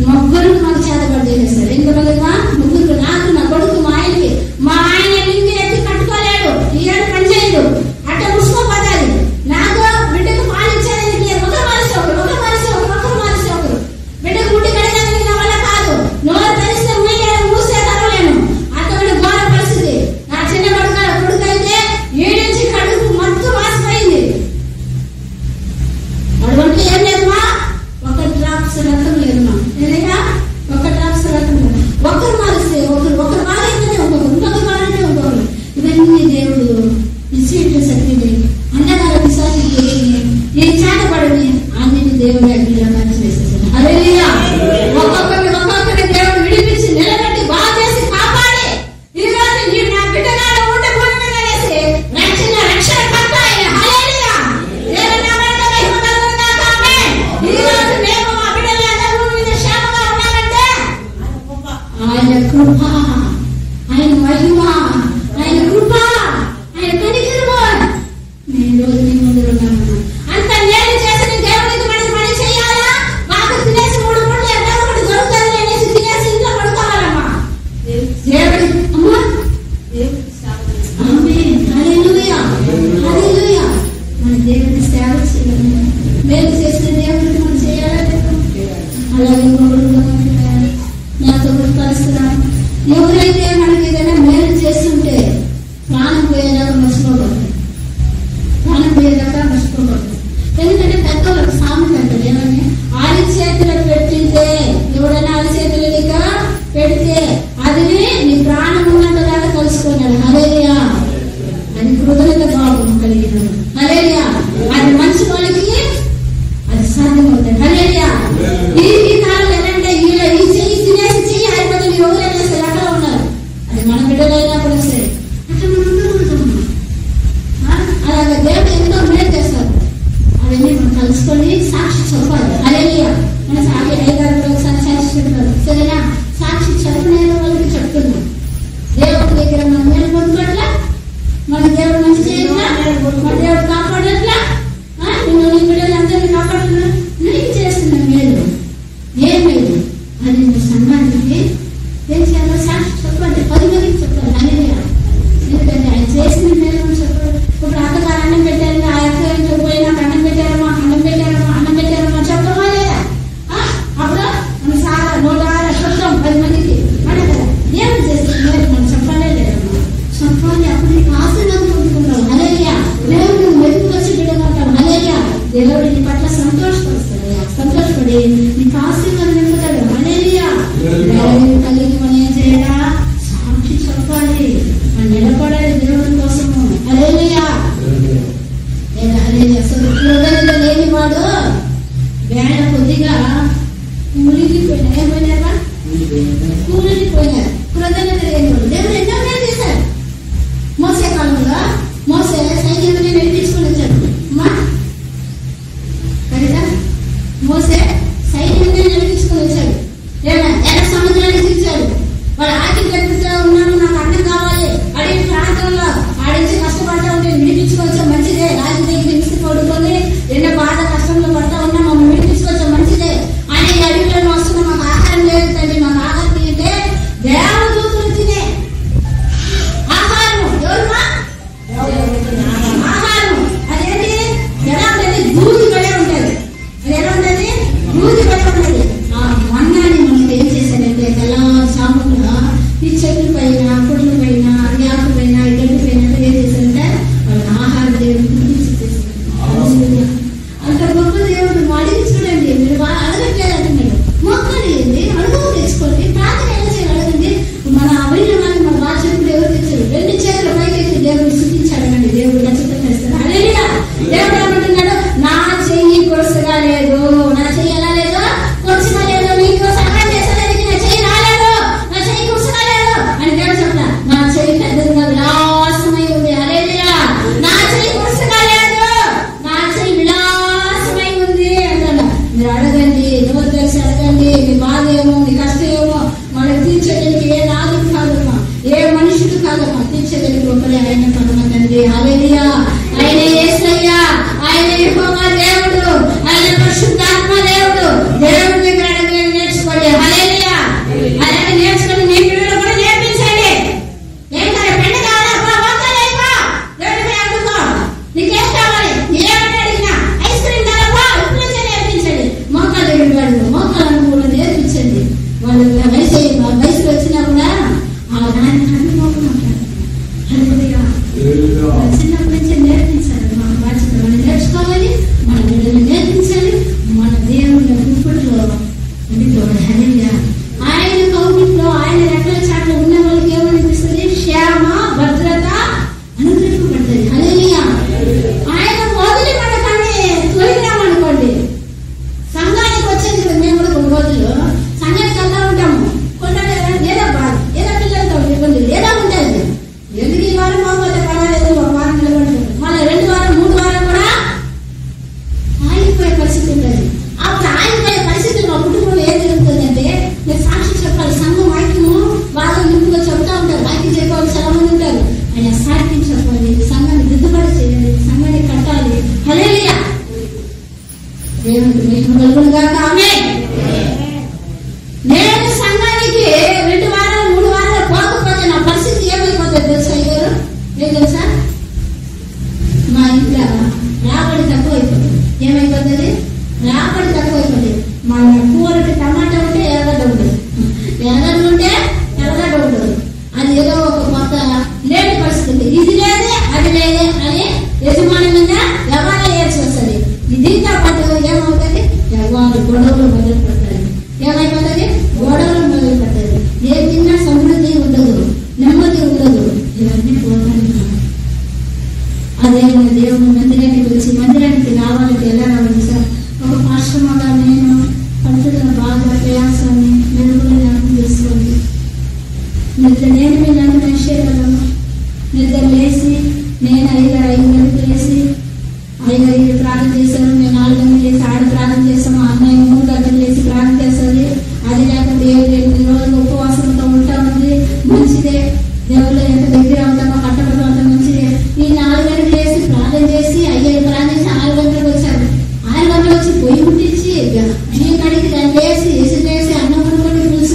ముగ్గురు మాకు చేతబడి చేసేస్తారు. ఎంతమంది? ముగ్గురు. నాకు, నా కొడుకు, మా ఆయనకి. మా ఆయన ఇంటి ఎత్తి కట్టుకోలేడు, ఈ ఏడు పని చేయదు, అట్ట ముసుకోపోతాది. నాకు బిడ్డకు పాలు ఇచ్చేదానికి ఒకరు మారిస్తే ఒకరు, ఒకరు మారిస్తే ఒకరు, ఒకరు మారిస్తే ఒకరు. బిడ్డకు ముట్టి కడగడానికి నా వల్ల కాదు. నోరు తెరిస్తే మూసే తరలేను. అటువంటి ఘోర పరిస్థితి. నా చిన్న కొడుకు అయితే ఏడు నుంచి కడుపు మొత్తం మాసిపోయింది. వాడు వంట ఏం లేదమ్మా, ఒక డ్రాప్స్ రక్తం లేదమ్మా. ఏదైనా ఒక డ్రాప్స్ రక్తం లేదు. ఒకరు మారిస్తే ఒకరు, ఒకరు మారైతేనే ఒకరు, ఇంకొకరు మారైతే ఒకరు. ఇవన్నీ దేవుడు ఇచ్చేట్లు శక్తిని అన్నగారు విశ్వాసం చేసి ఈ చేతపడని అన్నిటి దేవుడు అగ్నిలో చేసేసాడు. హల్లెలూయా. ఒక్కొక్కరిని దేవుడు విడిపించి నిలబెట్టి బాగా చేసి కాపాడి ఈ రోజు నీవు నా బిడ్డగా ఉండే భూమి మీద వేసి రక్షణ కర్త ఆయన. హల్లెలూయా. దేవుని నామములో మహిమ కలుగును గాక. ఆమేన్. ఈ రోజు మేము మా బిడ్డలు అందరూ భూమి మీద క్షేమంగా ఉన్నామంటే ఆయన కృప, ఆయన మహిమ, ఆయన కృప, ఆయన కనికరము. నేను రోజు నీ ముందు ఉన్నాను. అంత నేను చేసిన దేవునికి మనం పని చేయాలా? బాగా తినేసి 3 పూటలు ఎక్కడ ఒకటి దొరుకుతుంది అనేసి తినేసి ఇంట్లో పడుకోవాలమ్మా. దేవుడి అమ్మా. ఆమేన్. హల్లెలూయా. హల్లెలూయా. మన దేవుని సేవ చేయాలి. మేము చేసిన దేవుడికి మనం చేయాలంటే అలాగే నాతో కలుస్తున్నాను. ఎవరైతే మనకి ఏదైనా మేలు చేసి మీ సంఘానికి ఏం చేయాలో సాక్షి చెప్పండి, 10 మందికి చెప్పండి. హల్లెలూయా. ఎందుకంటే ఆయన చేసిన మేలు చెప్పండి. ఇప్పుడు అక్కగారు అన్నం పెట్టారు, ఆ అక్క ఇంట్లో పోయినా అన్నం పెట్టారమ్మా, అన్నం పెట్టారమ్మా, అన్నం పెట్టారమ్మా చెప్పమా లేదా? అప్పుడు మనం చాలా 106 చెప్తాం 10 మందికి అదే కదా. దేవుడు చేసిన మేలు మనం చెప్పాలే లేదమ్మా, చెప్పాలి. అప్పుడు నీకు ఆశీర్వాదం పొందుకుంటాం. హల్లెలూయా. దేవుడు వెతుకు వచ్చి బిడ్డమంటాం. హల్లెలూయా. దేవుడు నీ పట్ల సంతోషపడి నీకు ఆశీర్వాదం ఇవ్వగలడు. హల్లెలూయా. కలిగి మనం ఏం చేయాలా? సాక్షి చెప్పాలి, మనం నిలబడాలి దేవుడి కోసము. హల్లెలూయా. అసలు కృతజ్ఞత లేని వాడు వేళ కొద్దిగా మునిగిపోయినా ఏమైనా కూలిపోయినారు. కృతజ్ఞత లేని వాడు దేవుడు ఎన్నో మేలు చేశారు. మోసే కాలంలో మోసే సైన్యాన్ని నడిపించుకొని వచ్చాడు. అమ్మా కరెక్టా? మోసే సైన్యాన్ని నడిపించుకొని వచ్చాడు. ఎర్ర సముద్రాన్ని తీర్చాడు. వాడు ఆర్థిక గట్టితో ఉన్నాను, నాకు అన్నం కావాలి అడిగిన ప్రాంతంలో ఆడించి కష్టపడతా ఉంటే విడిపించుకోవచ్చా మంచిదే. రాజు దగ్గర ఇసుకు పడుకొని ఎన్నో బాధ కష్టంలో పడతా ఉన్నా మమ్మల్ని విడిపించుకోవచ్చా మంచిదే. ఆయన ఈ అడవిలో వస్తున్నా మాకు ఆహారం లేదు తండ్రి, మాకు ఆహారం తింటే దేవదూతులు తినే ఆహారం. ఎవరుమా ఆహారం? అదేంటి? ఎలా ఉంటుంది? దూది పడే ఉంటుంది. అది ఎలా ఉంటుంది? దూది పడే ఉంటుంది. ఆ మన్నాన్ని మనకి ఏం చేశాడంటే తెల్లవారుజామున ఈ చెట్ల పైన, పుట్ల పైన, యాకు పైన, గడ్డి పైన ఏం చేశారంటే వాళ్ళ ఆహార దేవుడు అంత గొప్ప దేవుడు అడిగి చూడండి. మీరు అడగట్లేదు అంటున్నాడు. మొక్కలు ఏంటి? అడుగు తెచ్చుకోండి. ప్రార్థన ఎలా చేయాలి అడగండి. మన అవిన వాళ్ళు మన బాధ్యతలు ఎవరు తెచ్చారు? 2 చేతుల పైకి దేవుడు స్థుతించాడండి. దేవుడు ఖచ్చితంగా ఇస్తాడు. హల్లెలూయా. దేవుడు ఏమంటున్నాడు? నా చెయ్యి కొరసగా లేదు, నా చెయ్యి ఎలా లేదు? కొరసగా లేదు. నీకు సహాయం చేసేదానికి నా చెయ్యి రాలేదు, నా చెయ్యి కొరసగా లేదు అని దేవుడు చెప్తా. నా చెయ్యి పెద్దగా విలాసమై ఉంది. హల్లెలూయా. నా చెయ్యి కొరసగా లేదు, నా చెయ్యి విలాసమై ఉంది అంటాడు. మీరు అడగండి, ఎవరు తెలిసి అడగండి. మీ బాధ ఏమో, మీ కష్టం ఏమో మనకు తీర్చడానికి ఏ నాదుడు కాదమ్మా, ఏ మనుషుడు కాదమ్మా. తీర్చడానికి ఒకరే, ఆయన పరమ తండ్రి. హల్లెలూయా. ఆయన యేసయ్య, ఆయన యెహోవా దేవుడు, ఆయన పరిశుద్ధాత్మ దేవుడు. దేవుడి దగ్గర అడగని నేర్చుకోండి. హల్లెలూయా. అలాగే నేర్చుకుని మీ పిల్లలు కూడా నేర్పించండి. ఏం కావాలి? పెండ కావాలా? వంకాయలేపా దేవుడిపై అడుగుకో. నీకేం కావాలి? ఏమని అడిగినా ఐస్ క్రీమ్ కావాలా? ఇప్పుడు నేర్పించండి. మోకాలు అడుగు, మోకాలను కూడా నేర్పించండి. వాళ్ళు వయసులో వచ్చినా కూడా ఆ నాన్న అన్ని మోకాలు మాట్లాడారు. హల్లెలూయా. చిన్నప్పటి నుంచి నేర్పించాలి. మన బాధ్యత మనం నేర్చుకోవాలి, మన బిడ్డలు నేర్పించాలి. మన దేవుని గుంపుట్లో ఉండిపోవాలి. హల్లెలూయా. ఆయన కౌగిట్లో, ఆయన రెక్కల చాట్లో ఉన్న వాళ్ళకి ఏమనిపిస్తుంది? క్షేమ, భద్రత అనుగ్రహింపబడుతుంది. హల్లెలూయా. ఆయన వదిలి పడకండి. తొలినామనుకోండి, సంఘానికి వచ్చేది కదా. మేము కూడా కొన్ని రోజులు సంఘానికి వెళ్తా ఉంటాము. కొన్నాళ్ళు ఏదో బాధ, ఏదో పిల్లలతో ఇబ్బంది ఏదో ఉంటుంది. ఎందుకు ఈ వారం పోతే పర్వాలేదు, ఒక వారం నిలబడుతుంది. మళ్ళీ 2 వారం 3 వారం కూడా ఆగిపోయే పరిస్థితి ఉంటుంది. అప్పుడు ఆగిపోయే పరిస్థితులు మా కుటుంబంలో ఏం జరుగుతుందంటే, మీరు సాక్షి చెప్పాలి. సంఘం వాక్యము బాగా నింపుగా చెప్తా ఉంటారు. వాక్యం చెప్పాలి, చాలా మంది ఉంటారు. ఆయన సాక్ష్యం చెప్పాలి, సంఘాన్ని దిద్దుబాటు చేయాలి, సంఘాన్ని కట్టాలి. హల్లెలూయా. దేవునికి మహిమ కలుగునుగాక. ఆమేన్. నేను సంఘానికి 2 వారాలు 3 వారాలు పోకపోతే నా పరిస్థితి ఏమైపోతుంది తెలుసా? అయ్యారు ఏం తెలుసా? మా ఇంట్లో రాబడి తక్కువ అయిపోతుంది. ఏమైపోతుంది? రాబడి తక్కువ అయిపోతుంది. మన కూరకి టమాటా ఉంటే ఎర్రగడ్డ ఉండదు, ఎర్రగడ్డ ఉంటే ఎర్రగడ్డ ఉండదు. అది ఏదో ఒక కొత్త లేని పరిస్థితి. ఇది లేదే అది లేదే అని యజమాని మీద ఎవరైనా ఏడ్చి వస్తుంది. దీంతో పాటు ఏమవుతుంది? ఎవరు గొడవలు మొదలు పెడతారు. ఏమైపోతుంది? గొడవలు మొదలు పెడతారు. ఏ తిన్నా సమృద్ధి ఉండదు, నెమ్మది ఉండదు. ఇవన్నీ పోతాయి. అదే మన దేవుడు మందిరానికి వచ్చి, మందిరానికి రావాలంటే ఎలా రావాలి సార్? ఒక పాశ్రమంగా నేను పడుతున్న బాధ ప్రయాసాన్ని మెరుగులు జ్ఞాపకం చేసుకోండి. నిద్ర నేను మీ నన్ను నిశ్చయగలను. నిద్ర లేసి నేను 5 గంటలకు లేసి 5 ప్రార్థన చేశాను. నేను 4 గంటలు లేసి ఆడ ప్రార్థన చేస్తాము. అన్నయ్య 3 గంటలు లేసి ప్రార్థన చేస్తుంది. అది లేకపోతే 7 రోజులు ఉపవాసంతో ఉంటా ఉంది. మంచిదే. దేవుళ్ళు ఎంత దగ్గర అవుతామో కట్టబడి అంత మంచిదే. ఈ 4 గంటలు లేసి ప్రార్థన చేసి 5 ప్రార్థన చేసి 6 గంటలకు వచ్చాను. 6 గంటలకు వచ్చి పొయ్యి ముట్టించి బియ్యం కడిగి దాన్ని వేసి ఇసుకేసి అన్నం వండుకొని పులుసు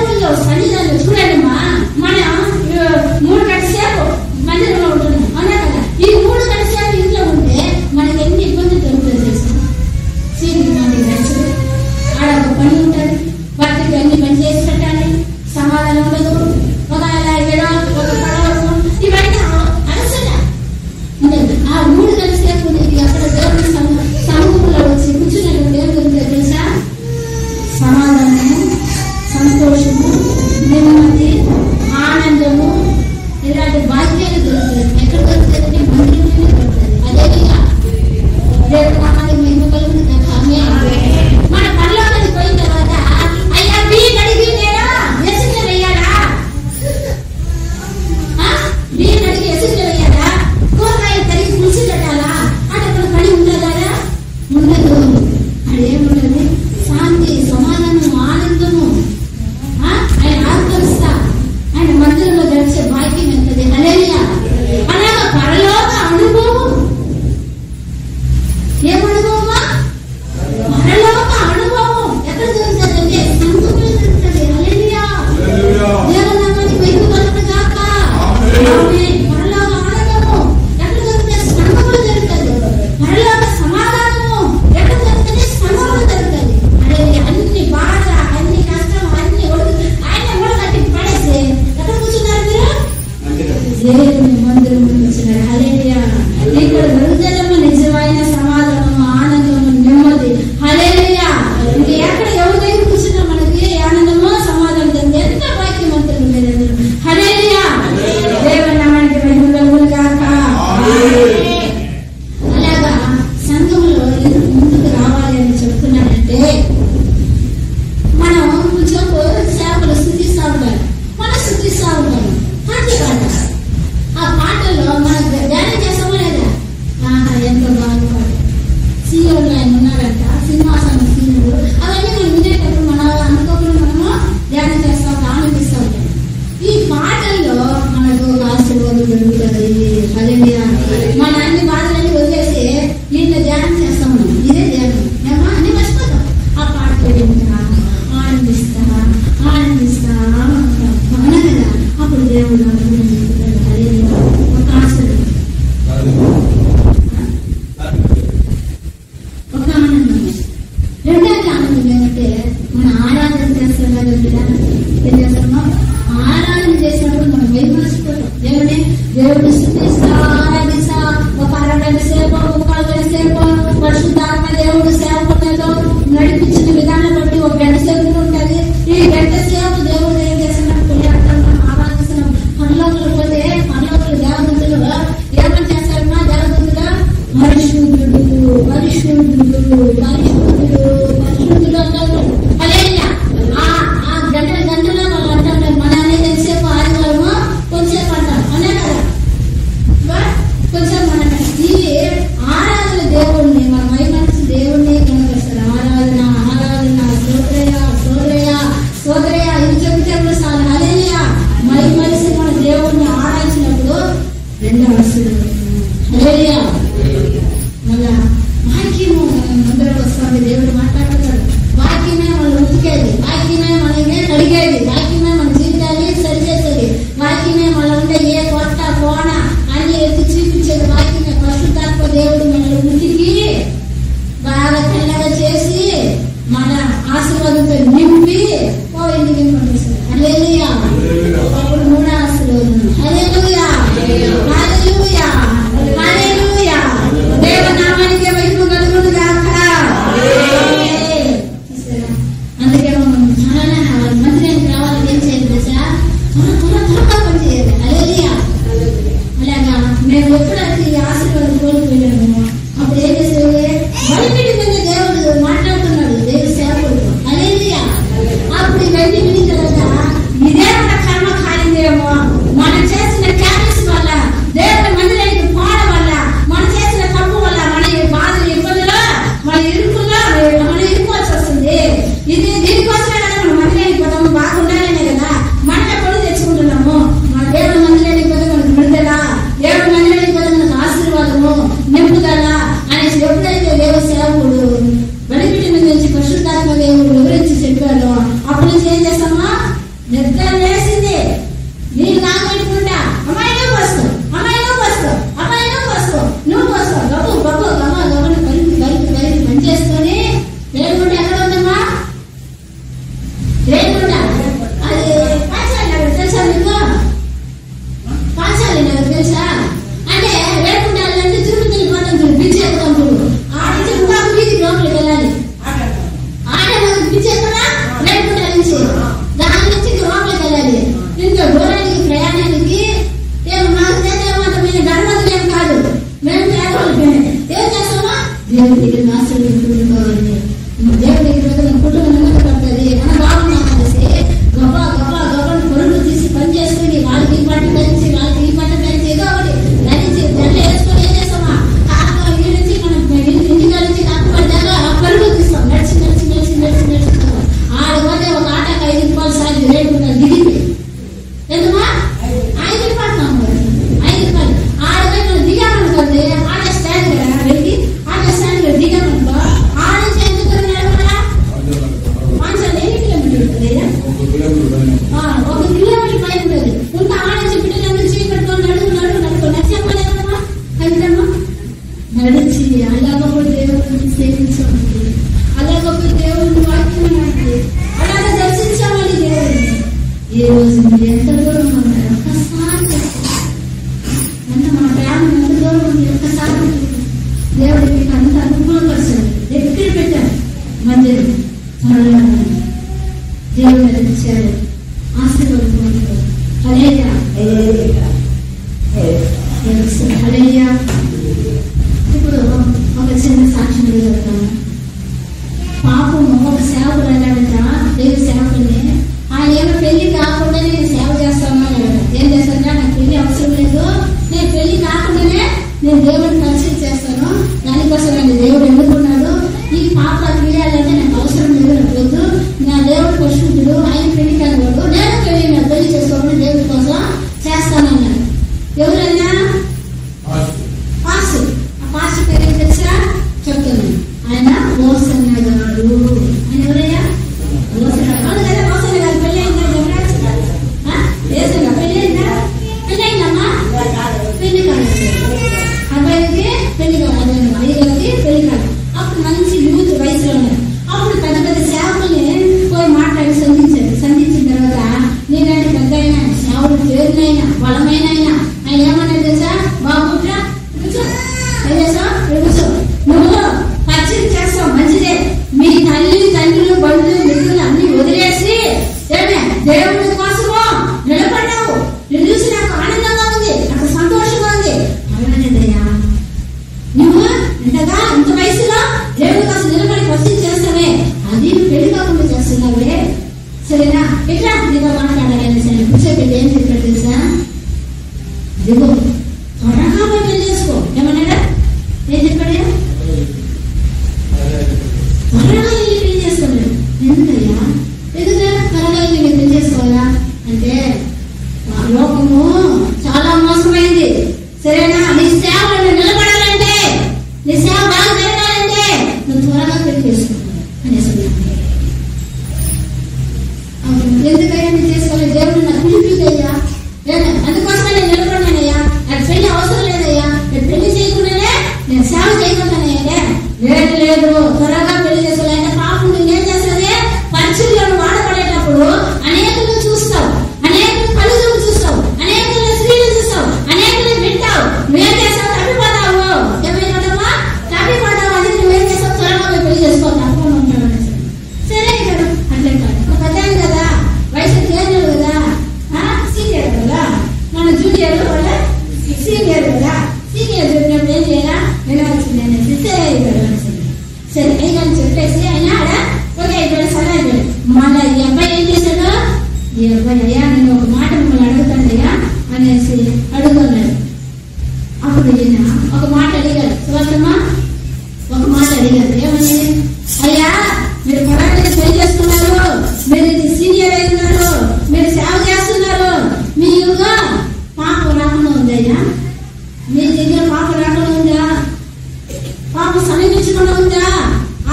దేవుళ్ళు సన్నిధానంలో చూడండిమా, మనం 3 గంటల సేపు మందిరంలో ఉంటున్నాం అన్నా కదా. ఈ 3 గంటల సేపు ఇంట్లో ఉంటే మనకి ఎన్ని ఇబ్బందులు జరుగుతుంది తెలుసా? ఆడ ఒక పని ఉంటుంది, భర్తకి అన్ని పని చేసి పెట్టాలి, సమాధానం ఉండదు, ఒకవేళ ఒక పడవడం, ఇవన్నీ అలసట ఉండదు. ఆ 3 గంటల సేపు అక్కడ దేవుని సమూహంలో వచ్చి కూర్చున్నప్పుడు ఏం దొరుకుతుంది తెలుసా? సమాధానము, సంతోషము, నెమ్మది, ఆనందము, ఇలాంటి భాగ్యాలు దొరుకుతుంది. ఎక్కడ దొరుకుతుంది? మందిరంలోనే దొరుకుతుంది. అదేవిధంగా దేవుడు నామానికి మహిమ కలుగుతుంది. మన పనిలోకి పోయిన తర్వాత అయ్యా బియ్యం అడిగి నేనా ఎసులు వేయాలా, బియ్యం అడిగి ఎసులు వేయాలా, కూరగాయలు తరిగి పులుసు పెట్టాలా అంటే అక్కడ పని ఉండదా? ఉండదు. అదేముండదు, శాంతి, సమాధానం, ఆనందము, ఆయన ఆత్మస్తా ఆయన మందిరంలో గడిచే భాగ్యం ఎంతది. హల్లెలూయా. అలాగా పరలోక అనుభవం. ఏమనుభవమా? పరలోక అనుభవం ఎక్కడ దొరుకుతుందంటే సంతోషంలో దొరుకుతుంది. హల్లెలూయా. దేవుని నామానికి మహిమ కలుగును గాక. ఆమేన్. పరలోక ఆనందము ఎక్కడ దొరుకుతుంది? సంతోషంలో దొరుకుతుంది. పరలోక సమాధానము ఎక్కడ దొరుకుతుంది? సంతోషంలో దొరుకుతుంది. హల్లెలూయా. అన్ని బాధ, అన్ని కష్టం, అన్ని ఆయన ఓడగట్టి పడేసి ఎక్కడ కూర్చున్నారు మీరు? దేవుని మందిరంలో కూర్చున్నారు. హల్లెలూయా. ఇక్కడ దొరుకుతుందమ్మా నిజమైన సమాధానము, ఆనందము, నెమ్మది. హల్లెలూయా. ఇంకా ఎక్కడ ఎవరి దగ్గర కూర్చున్నా మనకి ఆనందము, సమాధానం దొరుకుతుంది. ఎంత భాగ్యవంతులు మీరందరూ. హల్లెలూయా. దేవుని నామానికి మహిమ కలుగును గాక. అలాగా సంఘంలో ఎందుకు ముందుకు రావాలి అని చెప్తున్నానంటే, మనం కొంచెం సేవలు స్థుతిస్తూ ఉంటారు, మనం స్థుతిస్తూ ఉంటాము. పాటలు ఆ పాటల్లో మనం ధ్యానం చేస్తామో లేదా? ఎంతో బాగా పాట సీఎంలో ఆయన ఉన్నారంట, సింహాసనం సీనుడు. అవన్నీ మనం వినేటప్పుడు మనం అనుకోకుండా మనము ధ్యానం చేస్తూ ఉంటాం, ఆనందిస్తూ ఉంటాం. ఈ పాటల్లో మనకు ఆశీర్వాదం జరుగుతుంది. హల్లెలూయా. మన అన్ని బాధలన్నీ వదిలేసి దీంట్లో ధ్యానం చేస్తాం. మనం ఇదే ధ్యానం ఏమో అన్ని మర్చిపోతాం. ఆ పాట వింటా, ఆనందిస్తా ఆనందిస్తా అవునా కదా. అప్పుడు దేవుడు ఒక ఆశీర్వాదం, ఒక ఆనందం. రెండోది ఆనందం ఏమంటే మన ఆరాధన చేస్తాం కదా. ఏం చేస్తున్నాం? ఆరాధన చేసినప్పుడు మనం మహిమర్చిపోతాం. దేవుడిని స్తుతిస్తా, ఆరాధిస్తా. ఒక 60 గంటల సేపు, 30 గంటల సేపు పరిశుద్ధాత్మ దేవుడు సేవకులతో నడిపించిన విధానం బట్టి 1 గంట సేపు ఉంటుంది. ఈ గంట సేపు దేవుడు ఏం చేస్తున్నాం? ఆరాధిస్తున్నాం. పరలోకంలో పోతే పరలోకంలో దేవదూతలు ఏమని చేస్తారమ్మా? దేవదూతలు పరిశుద్ధుడు పరిశుద్ధుడు పరిశుద్ధుడు పరిశుద్ధుడు అంటారు. హల్లెలూయా. ఆ గంటల గంటలో వాళ్ళు అంటారు. మన అనేది ఎంతసేపు? ఆదివారము కొంచెంసేపు అంటారు అనే కదా. కొంచెం మన ఈ ఆరాధన దేవుడిని మన మహిమనిచ్చి దేవుడిని కనపరుస్తారు. ఆరాధన ఆరాధన సోదరయ్య సోదరయ్య సోదరయ్య ఇది చెబితే చాలు. హల్లెలూయా. మహిమనిచ్చి మన దేవుడిని ఆరాధించినప్పుడు రెండో ఆశీర్వాదం. హల్లెలూయా. మళ్ళా వాక్యము అందరికి వస్తుంది. దేవుడు మాట్లాడుతాడు. వాక్యమే మనం ఉతికేది, వాక్యమే మనమే కడిగేది, వాక్యమే మన జీవితాన్ని సరిచేసేది, వాక్యమే మన ఉండే ఏ కొత్త కోణ అన్ని ఎత్తి చూపించేది వాక్యమే. పరిశుద్ధాత్మ దేవుడు మనల్ని ఉతికి బాగా తెల్లగా చేసి మన ఆశీర్వాదంతో నింపి ఇంటికి పంపిస్తారు. హల్లెలూయా. అప్పుడు 3వ ఆశీర్వాదం. హల్లెలూయా. హల్లెలూయా. హల్లెలూయా. దేవుని నామానికి మహిమ కలుగును గాక. అందుకే మనం చాలా మందిరానికి రావాలని ఏం చేయాలి తెలుసా? త్వరగా పని చేయాలి. హల్లెలూయా. అలాగా మేము ఎప్పుడైతే ఈ ఆశీర్వాదం కోల్పోయాము అప్పుడు ఏం చేసేది? బలిపీఠం మీద దేవుడు మాట్లాడుతున్నాడు దేవుడు సేవకుడు. హల్లెలూయా. అప్పుడు ఇవన్నీ విని తర్వాత ఇదే మన కర్మ కాలిందేమో, మనం చేసిన క్యారెక్స్ వల్ల, దేవుడి మందిరానికి పోవడం వల్ల, మనం చేసిన తప్పు వల్ల మన బాధలు ఇబ్బందులు మన ఇరుకుల్లో మనం ఇరుకోవాల్సి వస్తుంది. ఇది దీనికోసమే కదా మనం మందిరానికి పోతాము, బాగుండాలనే కదా. మనం ఎప్పుడు తెచ్చుకుంటున్నాము. ఉంటుందయ్యా? 1 కిలోమీటర్ పైన ఉంటుంది. ఉంటే ఆడొచ్చి బిడ్డలందరూ చేపట్టుకొని నడుచుకొని చెప్పలేదమ్మా అయితమ్మా నడిచి అలాగొక దేవుడిని సేవించామండి, అలాగొక దేవుడిని వాక్యం అలాగ దర్శించామని దేవుడిని. ఈ రోజు మీరు ఎంత దూరం ఉన్నారు ఒక్కసారి మన ప్రేమ ఎంత దూరం ఉంది ఒక్కసారి దేవుడు మీకు అంత అనుకూలపరచాడు, దగ్గర పెట్టాడు. మందిరం త్వరగా దేవుడు నడిచాడు, ఆశీర్వదించాడు. హల్లెలూయా హల్లెలూయా. ఇప్పుడు ఒక చిన్న సాక్ష్యం చెప్తాను. పాపము ఒక సేవకుడు అన్నాడట, దేవుడి సేవకుడిని. ఆయన ఏమో పెళ్లి కాకుండానే నేను సేవ చేస్తాను అన్నాడు. ఏం చేస్తానా, నాకు పెళ్లి అవసరం లేదు, నేను పెళ్లి కాకుండానే నేను దేవుడిని పరిచయం చేస్తాను, దానికోసం నన్ను దేవుడు ఎన్నుకున్నాడు. ఈ పాప క్రియాలంటే నాకు అవసరం లేదు, నాకు వద్దు, నా దేవుడు పరిశుద్ధుడు, ఆయన పెళ్లి కానివాడు, నేను పెళ్లి చేసుకోవడం దేవుడి కోసం చేస్తానన్నాడు. ఎవరన్నా పాస్, ఆ పాస్ పేరు ఏం తెలుసా చెప్తున్నాను, ఆయన ఓసన్న గారు. ఆయన ఎవరయ్యా? ఓసన్న కదా. ఓసన్న గారు పెళ్లి అయిందా? వేసంగా పెళ్లి అయిందా? పెళ్లి అయిందమ్మా? పెళ్లి కాదు, అబ్బాయికి పెళ్లి కాదు, అయ్యగారికి పెళ్లి కాదు. అప్పుడు మంచి యూత్ వయసులో ఉన్నారు. అప్పుడు పెద్ద పెద్ద సేవకుల్ని పోయి మాట్లాడి సంధించిన తర్వాత, నేనంటే పెద్ద అయినా సేవలు పేరునైనా బలమైన ఆయన ఏమన్నా తెలుసా, బాబు నువ్వు పరిచయం చేస్తావు మంచిదే, మీ తల్లి తండ్రులు బంధువులు మిత్రులు అన్ని వదిలేసి దేవుడి కోసము నిలబడ్డావు. నేను చూసి నాకు ఆనందంగా ఉంది, నాకు సంతోషంగా ఉంది. అలాగేదయ్యా, నువ్వు ఇంతగా ఇంత వయసులో దేవుడి కోసం నిలబడి పరిచయం చేస్తావే, అది పెళ్లి కాకుండా చేస్తున్నావే, సరేనా? ఇట్లా నీతో మాట్లాడాలని సరే కూర్చోబెట్టి ఏం చెప్పాడు తెలుసా, దిగు త్వరగా పెళ్లి చేసుకో. ఏమన్నాడా? ఏం చెప్పాడు? త్వరగా వెళ్ళి పెళ్లి చేసుకోలేదు. ఎందుకయ్యా? ఎందుకంటే త్వరగా వెళ్ళి మీరు పెళ్లి చేసుకోవాలా అంటే, లోకము చాలా మోసమైంది, సరేనా? నీ సేవలను నిలబడాలంటే, నీ సేవ బాగా జరగాలంటే నువ్వు త్వరగా పెళ్లి చేసుకోవాలి అనేసి. ఎందుకయ్యా నేను చేసుకోలేదు? దేవుడు నాకు పిలిపిదయ్యా, అందుకోసమే నేను నిలబడినానయ్యా, నాకు పెళ్లి అవసరం లేదయ్యా, నేను పెళ్లి చేయకుండానే నేను సేవ చేయకుండానయ్యా. లేదు త్వరగా పెళ్లి చేసుకోవాలంటే పాపం నువ్వేం చేస్తుంది, పరిచర్యలు వాడబడేటప్పుడు అనేకులు చూస్తావు, అనేకులు కలుగులు చూస్తావు, అనేకులు స్త్రీలు చూస్తావు, అనేకులు వింటావు, నువ్వేం చేస్తావు, తప్పిపోతావు. ఏమైనా తప్పిపోతావు, అది నువ్వేం చేస్తావు, త్వరగా పెళ్లి చేసుకోవాలి తప్పకుండా ఉంటాడు. సరే కదా, అట్లే కాదు, ఒక పెద్దాను కదా, వయసు తేజలు కదా, సీనియర్ కదా, మన జూనియర్ వాళ్ళ సీనియర్ కదా, సీనియర్ చెప్పినప్పుడు ఏం చేయాలా, వినాల్సింది అనేసి సరే అయ్యని చెప్పేసి ఆయన ఓకే అయిపోయాడు, సరే అయిపోయాడు. మళ్ళీ ఈ అబ్బాయి ఏం చేశాడు, ఈ అబ్బాయి అయ్యా నేను ఒక మాట మిమ్మల్ని అడుగుతానయ్యా అనేసి అడుగుతున్నాడు. అప్పుడు ఈయన ఒక మాట అడిగాడు, సువాసమ్మ ఒక మాట అడిగాడు. ఏమని? అయ్యా మీరు పొలాన్ని పెళ్లి చేస్తున్నారు, మీరు సీనియర్ అయినారు, మీరు సేవ చేస్తున్నారు, మీ యుగ పాప రాకుండా ఉందయ్యా, మీ దగ్గర పాప రాకుండా ఉందా, పాప సమీపించకుండా ఉందా,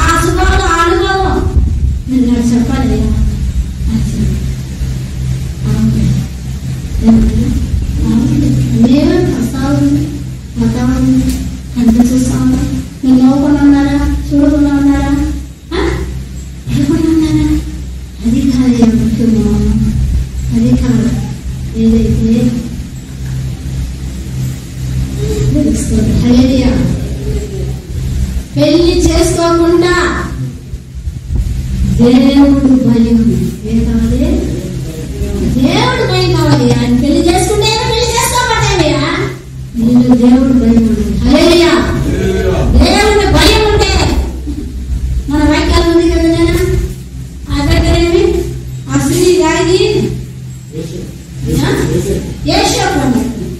ఆ సుఖంలో ఆ అనుభవం మీరు నాకు చెప్పాలి. మేమే వస్తావు కంటి చూస్తా ఉన్నా, మీరు నవ్వకుండా ఉన్నారా, చూడకుండా ఉన్నారా, ఎడకుండా ఉన్నారా? అది కాదు ముఖ్యమో, అది కాదు. ఏదైతే హల్లెలూయా, పెళ్లి చేసుకోకుండా దేవుడు భయం ఏం కావాలి, దేవుడు భయం కావాలి. ఆయన పెళ్లి చేసుకుంటే పెళ్లి చేసుకోబట్టావయ్యా, నేను దేవుడు భయం ఉంది. హల్లెలూయా, దేవుడి భయం ఉంటే మన వాక్యాలు ఉంది కదా నేను ఆ దగ్గరేమి ఆ స్త్రీ గారికి యేషోపు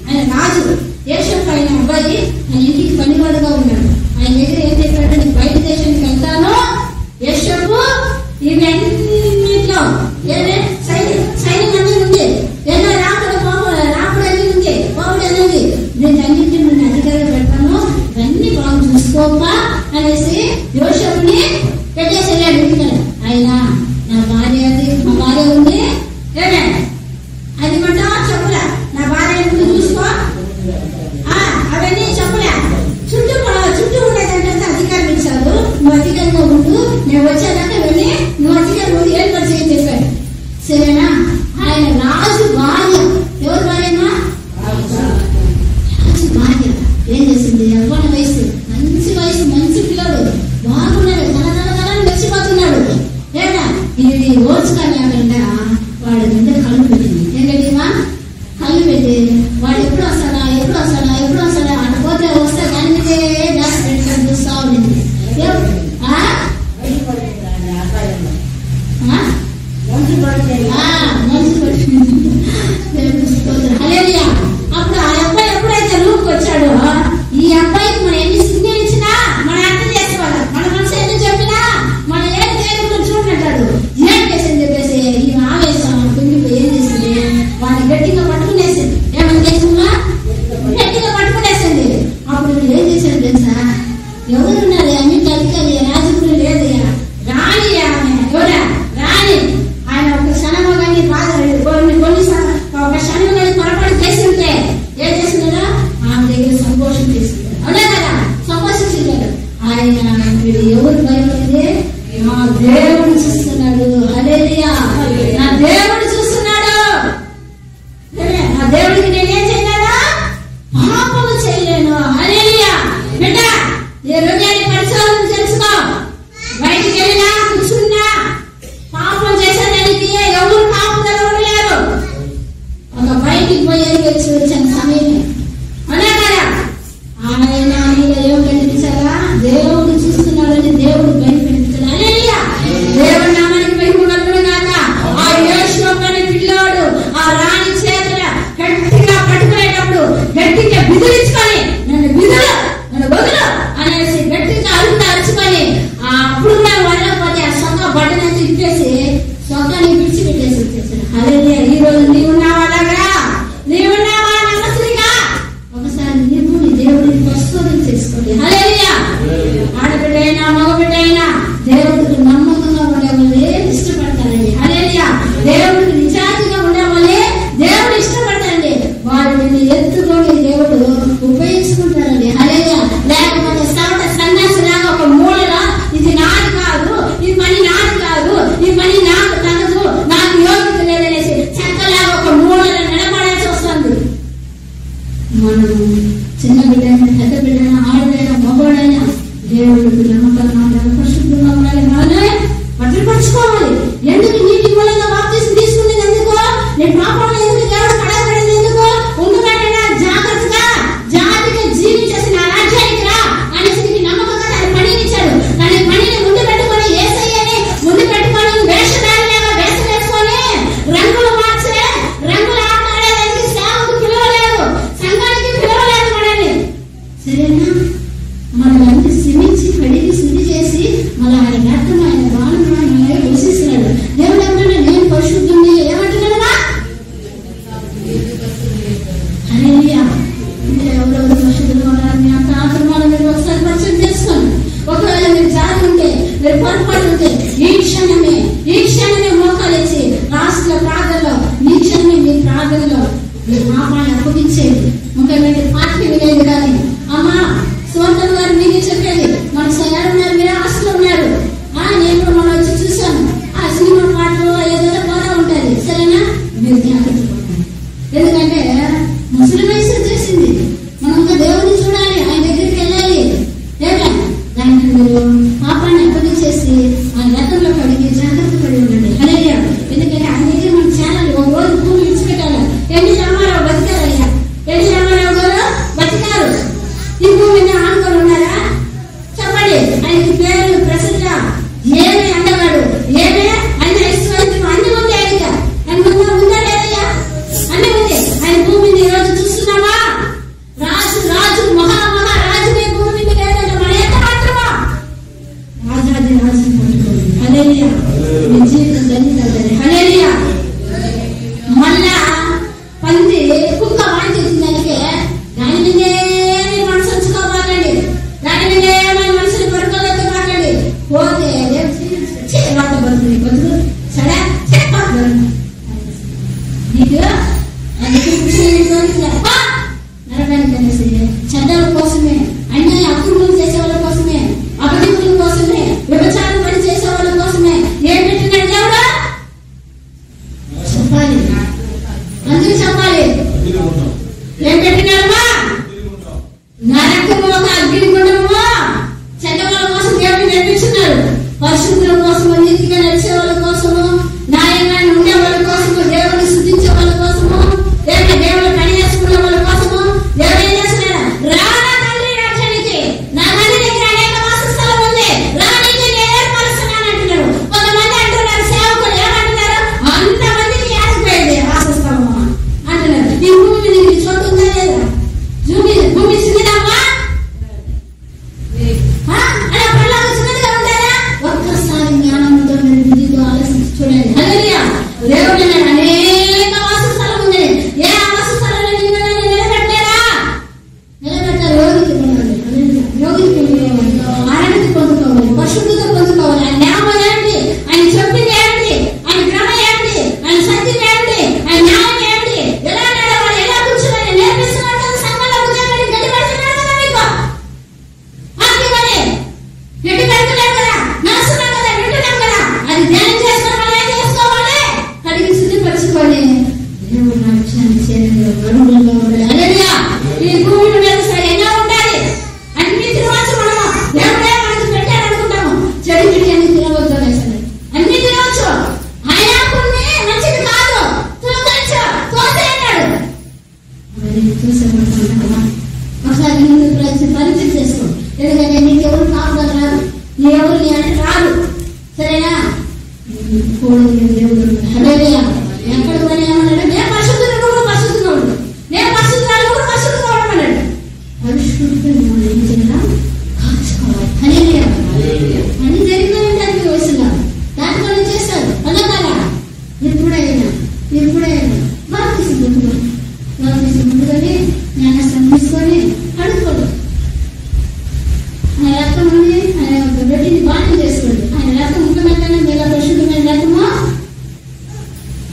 ఆయన రాజు, యేషోపు ఆయన అబ్బాయి ఆయన ఇంటికి పనివాడుగా ఉన్నాడు. ఆయన దగ్గర ఏం చెప్పాడు, నీకు బయట దేశానికి వెళ్తాను, యేషోపు ఇవన్నిట్లో సైన్యం అన్నీ ఉంది, ఏదో రాకుడు అన్నీ ఉంది, పోవుడు అన్నీ ఉంది, నేను అన్నింటి నుండి అధికారులు పెడతాను, ఇవన్నీ బాగా చూసుకోపా అనేసి యోషపుని పెట్టేసి వెళ్ళాడు. ఆయన నా భార్య అది, మా పరిచయం చెప్పాడు. సరేనా? ఆయన రాజు భార్య. ఎవరు భార్యమ్మా? రాజు భార్య ఏం చేసింది? యవ్వన వయసు, మంచి వయసు, మంచి పిల్లడు, బాగున్నాడు, తన మెచ్చిపోతున్నాడు. ఏడా ఇది ఓర్చుకోలేకుండా వాడి మీద కళ్ళు పెట్టింది. ఏంటంటే కళ్ళు పెట్టి వాడు ఎప్పుడు వస్తాడా అటు పోతే వస్తే దాని మీదే దాచి పెట్టుకొని చూస్తా ఉండింది. అప్పుడు ఆ అబ్బాయి ఎప్పుడైతే రూమ్కి వచ్చాడో, ఈ అబ్బాయికి మనం ఎన్ని సిగ్నల్ ఇచ్చినా మనం అర్థం చేసుకోవాలి. మన మనసు ఎన్ని చెప్పినా మనం ఏం చేయకుండా చూడంటాడు. ఏం చేసింది చెప్పేసి ఈ ఆవేశం పిండిపోయి ఏం చేసింది? వాడిని గట్టిగా పట్టుకునేసింది. ఏమని చేసిందా? గట్టిగా పట్టుకునేసింది. అప్పుడు ఏం చేశాడు తెలుసా? ఎవరున్నారు? అన్ని కలికలి రాజుకులు లేదయ్యా, రాణి ఆమె. ఎవరా? రాణి. ఆయన ఒక క్షణము కానీ ఒక క్షణం కానీ పొరపాటు చేసి ఉంటే ఏం చేస్తున్నారా? ఆమె దగ్గర సంతోషం చేస్తున్నారు. అవునా కదా? సంతోషించారు. ఆయన ఎవరు భయపడింది? నా దేవుడు చూస్తున్నాడు. హల్లెలూయా! నా దేవుడు చూస్తున్నాడు. నా దేవుడికి నేనేం చేయలేదా? పాపము చేయలేను. హల్లెలూయా! బిడ్డ, ఈ హృదయాన్ని పరిశోధన తెలుసుకో. బయటికి వెళ్ళినా కూర్చున్నా పాపం చేసేదానికి ఎవరు కాపుదల ఉండలేరు. ఒక బయటికి పోయి వచ్చిన సమయమే. అవునా కదా? ఆయన మీద ఏం కనిపించాలా? దేవుడు చూస్తున్నాడని దేవుడు బయటపెట్టించాలి. హల్లెలూయా! దేవుడి నామానికి బయటపడకుండా కాక ఆ యేషోబు పిల్లోడు ఆ రాణి చేతుల గట్టిగా పట్టుకునేటప్పుడు గట్టిగా బిదిరించుకొని నన్ను వదులు అనేసి గట్టిగా అరుచుకొని అప్పుడు వదలకపోతే ఆ సొంత బట్టనంతా ఇప్పేసి సొంతాన్ని విడిచిపెట్టేసి వచ్చేసాడు. హల్లెలూయా! ఈ రోజు నీవున్నావా? అలాగా నీవున్నావా? నమ్మకస్తునిగా ఒకసారి నీవు నీ దేవుడిని పరిశోధన చేసుకోండి. హల్లెలూయా! ఆడబిడ్డైనా మగబిడ్డైనా దేవుడికి నమ్మకంగా ఉండేవాళ్ళే ఇష్టపడతారండి. హల్లెలూయా! దేవుడికి నిజాతిగా ఉండేవాళ్ళే దేవుడు ఇష్టపడతారండి. వారిని ఎత్తుకొని దేవుడు ఉపయోగించుకుంటారండి. హల్లెలూయా! లేకపోతే సన్యాసిలాగా ఒక మూలగా ఇది నాది కాదు, ఈ పని నాది కాదు, ఈ పని నాకు తగదు, నాకు యోగ్యత లేదనేసి చక్కలాగా ఒక మూలలో నిలబడాల్సి వస్తుంది. మనం చిన్న బిడ్డైనా పెద్ద బిడ్డైనా ఆడదైనా మగవాడైనా దేవుడికి నమ్మకంగా ఉండాలి, పరిశుద్ధంగా ఉండాలి. మనమే భద్రపరచుకోవాలి. ఎందుకు నీటి మూలంగా బాప్తిసం తీసుకునేది ఎందుకు? నేను పాపంలో ఎందుకు దేవుడు పడబడింది ఎందుకు? ఉండబెట్టిన జాగ్రత్తగా జాతిగా జీవించేసిన రాజ్యానికి రా అనేసి నమ్మకంగా తన పనిని ఇచ్చాడు. తన పనిని ముందు పెట్టుకొని యేసయ్యని ముందు పెట్టుకొని వేషధారిలాగా వేషం వేసుకొని రంగులు మార్చే రంగులు ఆటలాడేదానికి సేవకు పిలవలేదు, సంఘానికి పిలవలేదు మనల్ని. సరేనా? మనల్ని శ్రమించి కడిగి శుద్ధి చేసి మళ్ళీ ఆయన వ్యర్థం ఆయన బాణం ఆయన పోషిస్తున్నాడు. దేవుడు ఏమంటున్నా? నేను పరిశుద్ధుని ఏమంటున్నాడా? హల్లెలూయా! ఎవరెవరు పరిశుద్ధులు ఉన్నారు? మీ అంత ఆత్మను మీరు ఒకసారి పరిచయం చేసుకోండి. ఒకవేళ మీరు జాతి ఉంటే, మీరు పొరపాటు ఉంటే ఈ క్షణమే మోకాలేసి రాష్ట్ర ప్రార్థనలో ఈ క్షణమే మీ ప్రార్థనలో మీరు పాపాన్ని అప్పగించేది. ముఖ్యమైన పార్టీ వినేది కానీ అమ్మా సోదరు గారు మీరే చెప్పేది. మన సార్ ఉన్నారు, మీరు హాస్టల్లో ఉన్నారు. నేను మనం వచ్చి చూసాను. ఆ సినిమా పాటలు ఏదైనా బాగా ఉంటుంది. సరేనా? మీరు జాగ్రత్త పడండి. ఎందుకంటే ముసలి వయసు వచ్చేసింది. మనం ఇంకా దేవుడిని చూడాలి, ఆయన దగ్గరికి వెళ్ళాలి. లేదా దానికి మీరు పాపాన్ని అప్పగించేసి ఆ రథంలో కడిగి జాగ్రత్త పడి ఉండండి. హల్లెలూయా! ఎందుకంటే ఆయన దగ్గర మనం చేయాలి. ఒక రోజు భూమి విడిచిపెట్టాలి. ఎన్ని రామారావు బతికారయ్యా? ఎన్ని రామారావు గారు బతికారు? ఈ భూమిని ఆనుకొని ఉన్నారా? చెప్పండి. ఆయనకి పేరు ప్రసిద్ధ ఏమే అందగాడు, ఏమే ఆయన ఐశ్వర్యం అన్ని ఉంది. ఆయనగా ఆయన ఉందా లేదయ్యా? అన్ని ఉంది. ఆయన భూమిని ఈ రోజు చూస్తున్నావా? రాజు మహారాజుని భూమి మీద లేదంటే మన ఎంత మాత్రమా? రాజాది రాజుని పట్టుకోండి. హల్లెలూయా! మీ జీవితం ధన్యత. హల్లెలూయా! మళ్ళా పంది కుక్క వాడి తెచ్చిందానికే దాని మీదే మనసు ఉంచుకోబాకండి. దాని మీదే మనసుని పడుకోలేదు మాకండి. పోతే వాత బతుకుని బతుకు సరే నీకు నరకానికి అనేసి చెడ్డల కోసమే, అన్యాయ అక్రమం చేసే వాళ్ళ కోసమే, అపవిత్రుల కోసమే, వ్యభిచారం పని చేసే వాళ్ళ కోసమే ఏం పెట్టినాడు దేవుడు?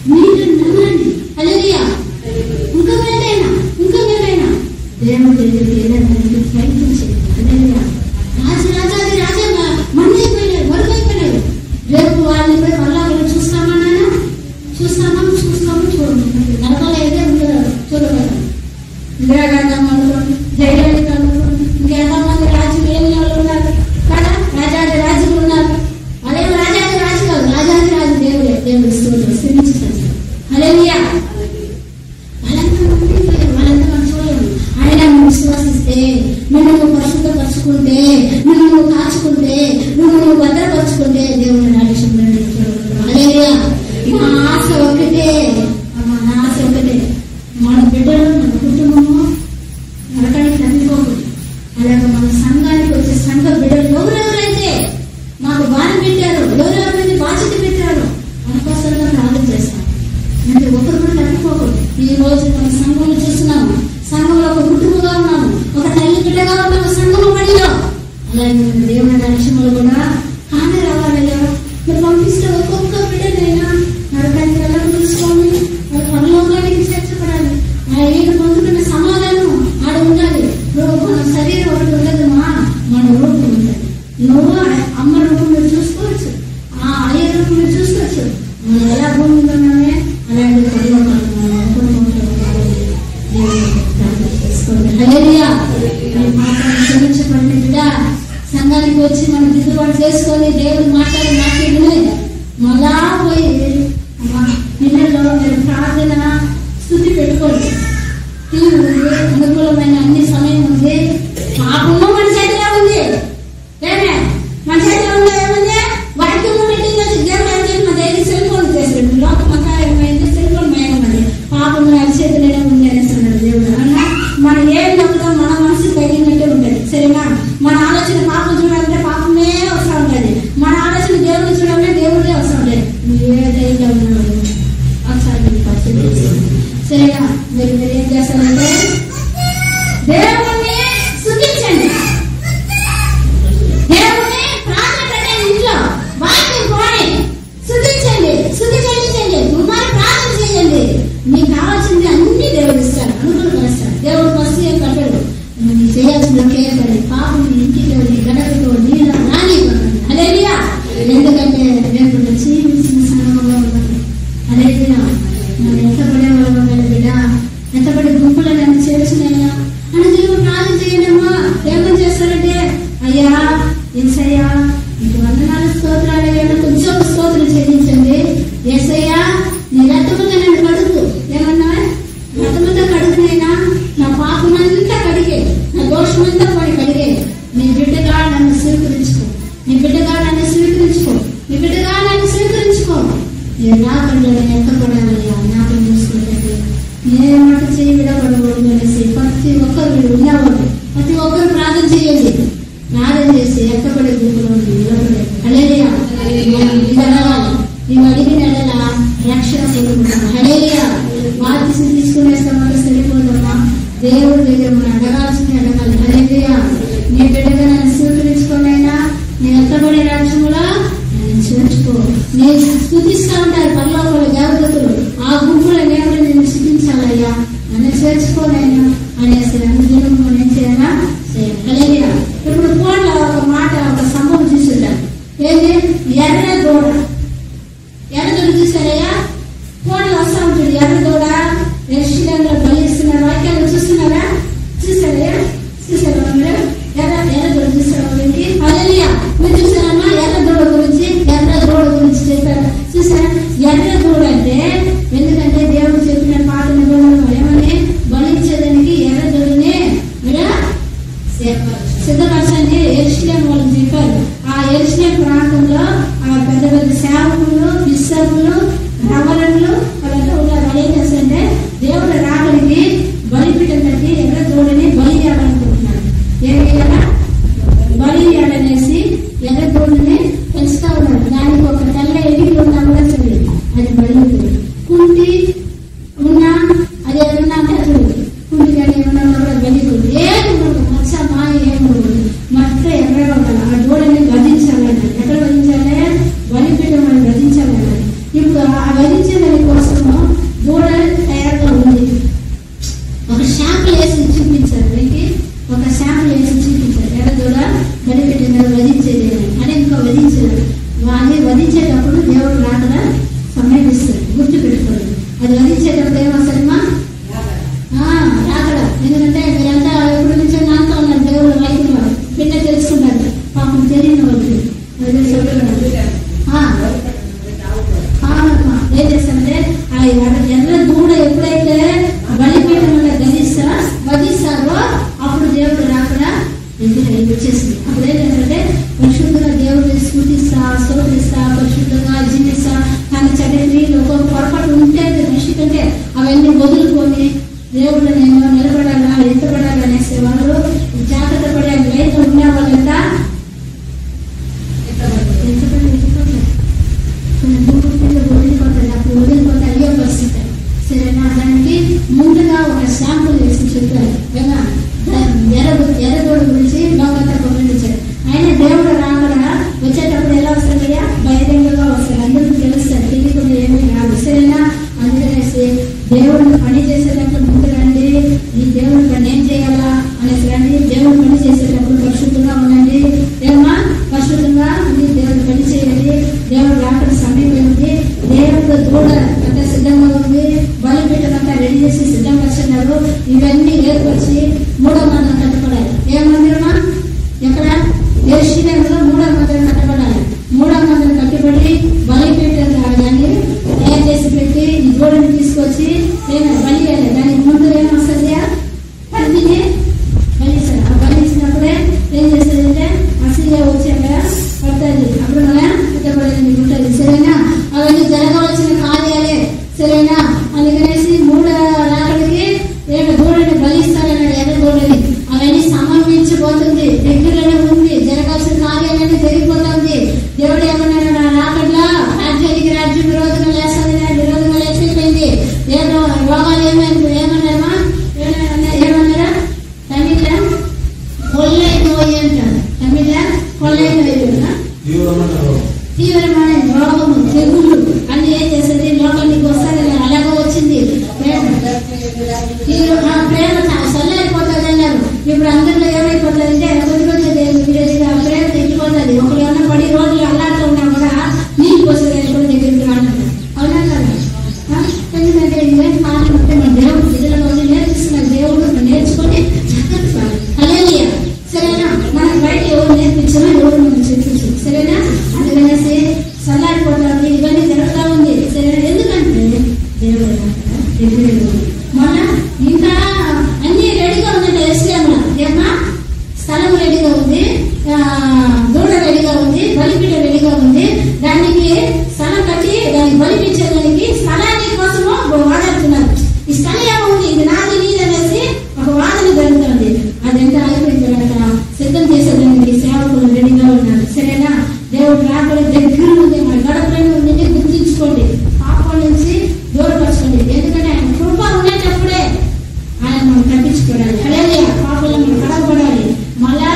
మీరు నమ్మండి. హల్లెలూయా. ఇంకా మేలైనా దేవుడి దగ్గరికి వెళ్ళడానికి ప్రయత్నించండి. హల్లెలూయా. రాజాది రాజా మన్నైపోయినారు, మరుగైపోయినారు. రేపు వాళ్ళని పోయి పల్లాగా చూస్తామా నాన్న? చూస్తాము చూడండి. నరకాలు అయితే చూడగలం. ఇందిరాగాంధీ జయలలిత ఇంకెంతో మంది రాజకీయాలు ఉన్నారు కదా, రాజాది రాజులు ఉన్నారు. అదే రాజాది రాజు కాదు, రాజాది రాజు దేవుడే. దేవుడు స్థిరించుతాడు. హల్లెలూయా. వాళ్ళంతా మనం చూడలేము. ఆయన విశ్వాసిస్తే, నువ్వు పరిశుద్ధపరచుకుంటే, నువ్వు కాచుకుంటే, నువ్వు భద్రపరచుకుంటే దేవుడు రాజ్యంలో చూడగలరు. హల్లెలూయా. నా ఆశ ఒకటే, మన బిడ్డలు, మన కుటుంబము నరకానికి తప్పిపోకూడదు. అలాగే మన సంఘానికి వచ్చే సంఘ బిడ్డలు ఎవరెవరైతే మాకు బాధ పెట్టారో, ఎవరెవరైతే బాధ్యత పెట్టారో మనకోసంగా ప్రార్థన చేస్తాం. అంటే ఒకరు కూడా తప్పిపోకూడదు. ఈ రోజు మన సంఘంలో చూస్తున్నాము, సంఘంలో ఒక కుటుంబంగా ఉన్నాము, ఒక తల్లి బిడ్డగా ఉన్నాము సంఘంలో పడిలో. అలాగే దేవుని రాజ్యంలో కూడా హాని రావాలయ్యా. మీరు పంపిస్తే ఒక్కొక్క బిడ్డనైనా నరకానికి వెళ్ళకుండా పరలోకానికి చేర్చబడాలి. ఆయన పొందుకున్న సమాధానం ఆడ ఉండాలి. మన శరీరం ఒకటి ఉండదమ్మా, మన రూపం ఉంటుంది. నువ్వు అమ్మ రూపంలో చూసుకోవచ్చు, ఆ అయ్య రూపంలో చూసుకోవచ్చు. మనం ఎలా భూమిలోనే అలాంటి క్షమించబడిన బిడ్డ సంఘానికి వచ్చి మనం దిద్దుబాటు చేసుకొని దేవుడు మాట్లాడి మాట్లాడి మళ్ళా పోయి ఇళ్ళలో మీరు ప్రార్థన స్థుతి పెట్టుకోండి. అనుకూలమైన అన్ని సమయం ఉంది. పాపంలో మన చేతిలో ఉంది. మన చేతిలో ఉందా? ఏముంది? వాక్యము పెట్టింది దేవుడు ఏం చేసి మన దగ్గర సెల్ ఫోన్ చేసాడు. లోకమంతా ఏమైంది? సెల్ ఫోన్ మయమైంది. పాపం మన చేతిలోనే ఉంది అనేసి అన్నాడు దేవుడు. అన్నా మనం ఏం నమ్ముతాం మన మనసు తగినట్టే ఉంటుంది. సరేనా? మన ఆలోచన పాపం చూడాలంటే పాపమే వస్తూ ఉంటుంది. మన ఆలోచన దేవుడిని చూడాలంటే దేవుడే వస్తూ ఉంటుంది. ఏదైతే ఉన్నాడు ఒకసారి సరేనా? మీరు ఏం చేస్తారంటే దేవుణ్ణి స్తుతించండి, దేవుణ్ణి ప్రార్థన పెట్టండి. ఇంట్లో వాక్యం పోని స్తుతించండి, మరి ప్రార్థన చేయండి. మీకు కావాల్సింది అన్ని దేవుడు ఇస్తాడు, అనుకూలపరుస్తాడు. దేవుడు ఫస్ట్ ఏం కట్టాడు, నువ్వు చేయాల్సిన కేర్పడి పాపం ఇంటికి గడపతో నీళ్ళ రాని. హల్లెలూయా. ఎందుకంటే రేపు జీవించిన సంఘంలో ఉన్నాను. హల్లెలూయా. మనం ఎంతపడే వాళ్ళ బిడ్డ, ఎంతపడే గుంపులో నన్ను చేర్చినయ్యా అని దేవుడు ప్రార్థన చేయడమ్మా. ఏమని చేస్తారంటే, అయ్యా ఏసయ్యా నీకు వందనాలు స్తోత్రాలయ్యా, కొంచెం స్తోత్రం చెల్లించండి. ఏసయ్యా నీ రక్తముతో నన్ను కడుగు. ఏమన్నా రక్తముతో కడుగునైనా నా పాపమంతా కడిగే, నా దోషమంతా పడి కడిగే. నీ బిడ్డగా నన్ను స్వీకరించుకో, నీ బిడ్డగా నన్ను స్వీకరించుకో, నీ బిడ్డగా నన్ను స్వీకరించుకో. నాకంటే ఎక్కకూడదయ్యా, జ్ఞాపకం చూసుకుంటే నేనేమాట చేయి విడబడకూడదు అనేసి ప్రతి ఒక్కరు ఉన్నవాడు ప్రతి ఒక్కరు ప్రార్థన చేయండి. ప్రార్థన చేసి ఎక్కబడే గ్రూపులో నిలబడే. హల్లెలూయా. ఇది అడగాలి, నీవు అడిగిన ఎడల రక్షణ పొందుకుంటాం. హల్లెలూయా. బాధ్యత తీసుకునేస్తామని సరిపోదమ్మా. దేవుడి దగ్గర మనం అడగాల్సింది అడగాలి. హల్లెలూయా. నీ బిడ్డగా నన్ను స్వీకరించుకోనైనా నేను ఎక్కబడే రాజ్యంలో నేను చేర్చుకో. నేను స్తుతిస్తూ ఉంటారు పరలోకంలో దేవతలు, ఆ గుంపులో దేవుడు నేను స్తుతించాలయ్యా, నన్ను చేర్చుకోనైనా అనేసి అనుదినం మనం ఏం చేయాలా? హల్లెలూయా. ఇప్పుడు ఫోన్లో ఒక మాట, ఒక సంభవం చూసుంటారు. ఏంటి? ఎర్ర దూడ చూసారయ్యా? ఫోన్లో వస్తూ ఉంటుంది ఎర్ర దూడ. రెస్టారెంట్లో బలిస్తున్నారు. వాక్యాలు చూస్తున్నారా? చూసారయ్యా? చూసారా మీరు? ఎర్ర దూడ చూసారా? హల్లెలూయా. మీరు చూసారమ్మా ఎర్ర దూడ గురించి? ఎర్ర దూడ గురించి చెప్పారు. చూసారా? ఎర్ర దూడ అంటే ఎందుకంటే దేవుడు చెప్పిన పాత నిబంధనలు ఏమని బలించేదానికి ఎర్ర దూడనే మీరు సిద్ధపరచండి యెరూషలేము వాళ్ళకి చెప్పారు. ఆ యెరూషలేము ప్రాంతంలో ఆ పెద్ద పెద్ద సేవకులు, బిషపులు, రవణులు వాళ్ళంతా ఉన్నారు. వాళ్ళు ఏం చేస్తారంటే దేవుడు రాగలిగి బలిపీఠం కట్టి ఎర్ర దూడని బలి చేయాలనుకుంటున్నారు. ఏం చేయాలా? బలి చేయాలనేసి ఎర్ర దూడని పెంచుతా ఉన్నారు. దానికి ఒక తెల్ల ఎడికి ఉన్నా కూడా సరే అది బలి. కుంటి ఉన్నా అది ఏమన్నా అంటే అది కుంటి కానీ ఏమన్నా కూడా బలి. ఏది మచ్చ మాయ ఏమన్నా మొత్తం ఎర్రగా ఉండాలి. ఆ దూడని వధించాలన్నారు. ఎక్కడ వధించాలి? బలిపీఠం అని వధించాలన్నారు. ఇప్పుడు ఆ వధించే దాని కోసము దూడ తయారుగా ఉంది. ఒక శాంపుల్ వేసి చూపించారు. వీటికి ఒక శాంపుల్ వేసి చూపించారు. ఎడ దూడ బలిపెట్టినారు వధించేది అని ఇంకా వధించారు. అది వధించేటప్పుడు దేవుడు రాకడ సమయం ఇస్తారు. గుర్తు పెట్టుకోండి. అది వధించేటప్పుడు ఏమొస్తారమ్మా? రాకడ. ఎందుకంటే మీరంతా ఎప్పటి నుంచో నాతో ఉన్నారు. దేవుడు రైతులు పిన్న తెలుసుకున్నారు. పాపం తెలియని వాళ్ళకి ఏం చేస్తారంటే ఎర్ర దూడ ఎప్పుడైతే బలిపీఠం వధిస్తారో అప్పుడు దేవుడు రాకడా వచ్చేసింది. అప్పుడు ఏంటంటే పరిశుద్ధంగా దేవుడిని స్మృతిస్తా, స్తోత్రిస్తా, పరిశుద్ధంగా జీవిస్తా, తన చరిత్రలు ఒక్కొక్క పొరపాటు ఉంటే మనిషి కంటే అవన్నీ వదులుకొని దేవుడు నేను నిలబడాలా, ఎత్తబడాలి అనేసి వాళ్ళు జాగ్రత్త పడే లైఫ్ ఉన్న వాళ్ళంతా వదిలిపోతే అయ్యే పరిస్థితి. సరేనా? దానికి ముందుగా ఒక శాంపుల్ వేసి చెప్పారు. ఎర్రగోడు గురించి లోకంతా పంపించారు. ఆయన దేవుడు రాకడా వచ్చేటప్పుడు ఎలా వస్తాడయ్యా? బహిరంగంగా వస్తాడు. అందరికీ తెలుస్తారు. తెలియకుండా ఏమీ రాదు. సరేనా? అందుకనేసి దేవుడిని పని చేసేటప్పుడు ముందు రండి. ఈ దేవుడి పని ఏం చేయాలా అనేసి రండి. దేవుడి పని చేసేటప్పుడు పరిశుద్ధంగా ఉండండి. ఏమా పరిశుద్ధంగా ఉంది. దేవుడి పని చేయండి. దేవుడు రాకడ సమయం ఉంది. దేవుడు దూడ అంతా సిద్ధంగా ఉంది. బలిపీఠం అంతా రెడీ చేసి సిద్ధపరిచినారు. ఇవన్నీ ఏర్పరిచి 3వ మందిరం కట్టబడాలి. ఏ మందిరమా? ఎక్కడ? యెరూషలేములో 3వ మందిరం కట్టబడాలి. 3వ మందిరం కట్టబడి బలిపీఠం దాన్ని తయారు చేసి పెట్టి ఈ దూడని తీసుకొచ్చి బలి వేయాలి. దానికి ముందు ఏమొస్తుంది? పందిని బలిస్తారు. ఆ బలిచ్చినప్పుడే ఏం చేస్తుందంటే అసలు వచ్చాక పడుతుంది. అప్పుడు మన కట్టబడేది ఉంటుంది. సరేనా? అవన్నీ జరగవలసిన కార్యాలే. సరేనా? అందుకనేసి 3వ రాకడికి దూడని బలిస్తారన్నాడు. ఎర్ర దూడని అవన్నీ సమర్పించబోతుంది. దగ్గరలో ఉంది. జరగాల్సిన కార్యాలన్నీ జరిగిపోతుంది. దేవుడు ఏమన్నాడు? రాకడ్లా రాజ్యానికి రాజ్యం విరోధంగా లేస్తుంది. విరోధంగా లేచిపోయింది. రోగాలు ఏమన్నారమ్మా? ఏమన్నారా? తమిళ కొల్లై నోయి అంటారు. తమిళ కొల్లై నోయి తీవ్రమైన రోగము, తెగుళ్ళు అన్ని ఏం చేస్తుంది? లోకానికి వస్తుంది. అలాగే వచ్చింది. ప్రేమ చల్లారిపోతుంది అన్నారు. ఇప్పుడు అందరిలో ఏమైపోతుందంటే కొద్ది ప్రేమ తగ్గిపోతుంది. ఒకరు ఏమన్నా పడి రోజులు అల్లాడుతూ ఉన్నా కూడా నీళ్ళు పోసేది కూడా దగ్గరికి రాంటారు. అవునా కదా? ఎందుకంటే ఇవే కారణం అంటే మన దేవుడు విధులలో నేర్పిస్తున్నారు. దేవుడు నేర్చుకొని చక్కగా హల్లెలూయా. సరేనా? మనకు బయట ఎవరు నేర్పించారో ఎవరు మనం చెప్పించారు. సరేనా? అందుకనేసి చల్లారిపోతుంది. ఇవన్నీ జరుగుతూ ఉంది. సరేనా? ఎందుకంటే దేవుడు మన ఇంకా అన్ని రెడీగా ఉందంటే ఎస్లేమా ఏమా? స్థలం రెడీగా ఉంది. దూడ రెడీగా ఉంది. బలిపీఠ రెడీగా ఉంది. దానికి స్థలం కట్టి దానికి బలిపించేదానికి స్థలాన్ని కోసము వాడాడుతున్నారు. ఈ స్థలం ఏముంది? ఇది నాది నీది అనేసి ఒక వాదన జరుగుతుంది. అదంతా అయిపోయిన తర్వాత సిద్ధం చేసేదానికి సేవకులు రెడీగా ఉన్నారు. సరేనా? దేవుడు రాకడ దగ్గర ఉంది. మన గడపలను ఉంది. గుర్తించుకోండి. పాపం నుంచి దూరపరచుకోండి. ఎందుకంటే ఆయన కృప ఉండేటప్పుడే ఆయన మనం తప్పించుకోవాలి. హల్లెలూయా. పాపంలో మనం కడగబడాలి. మళ్ళా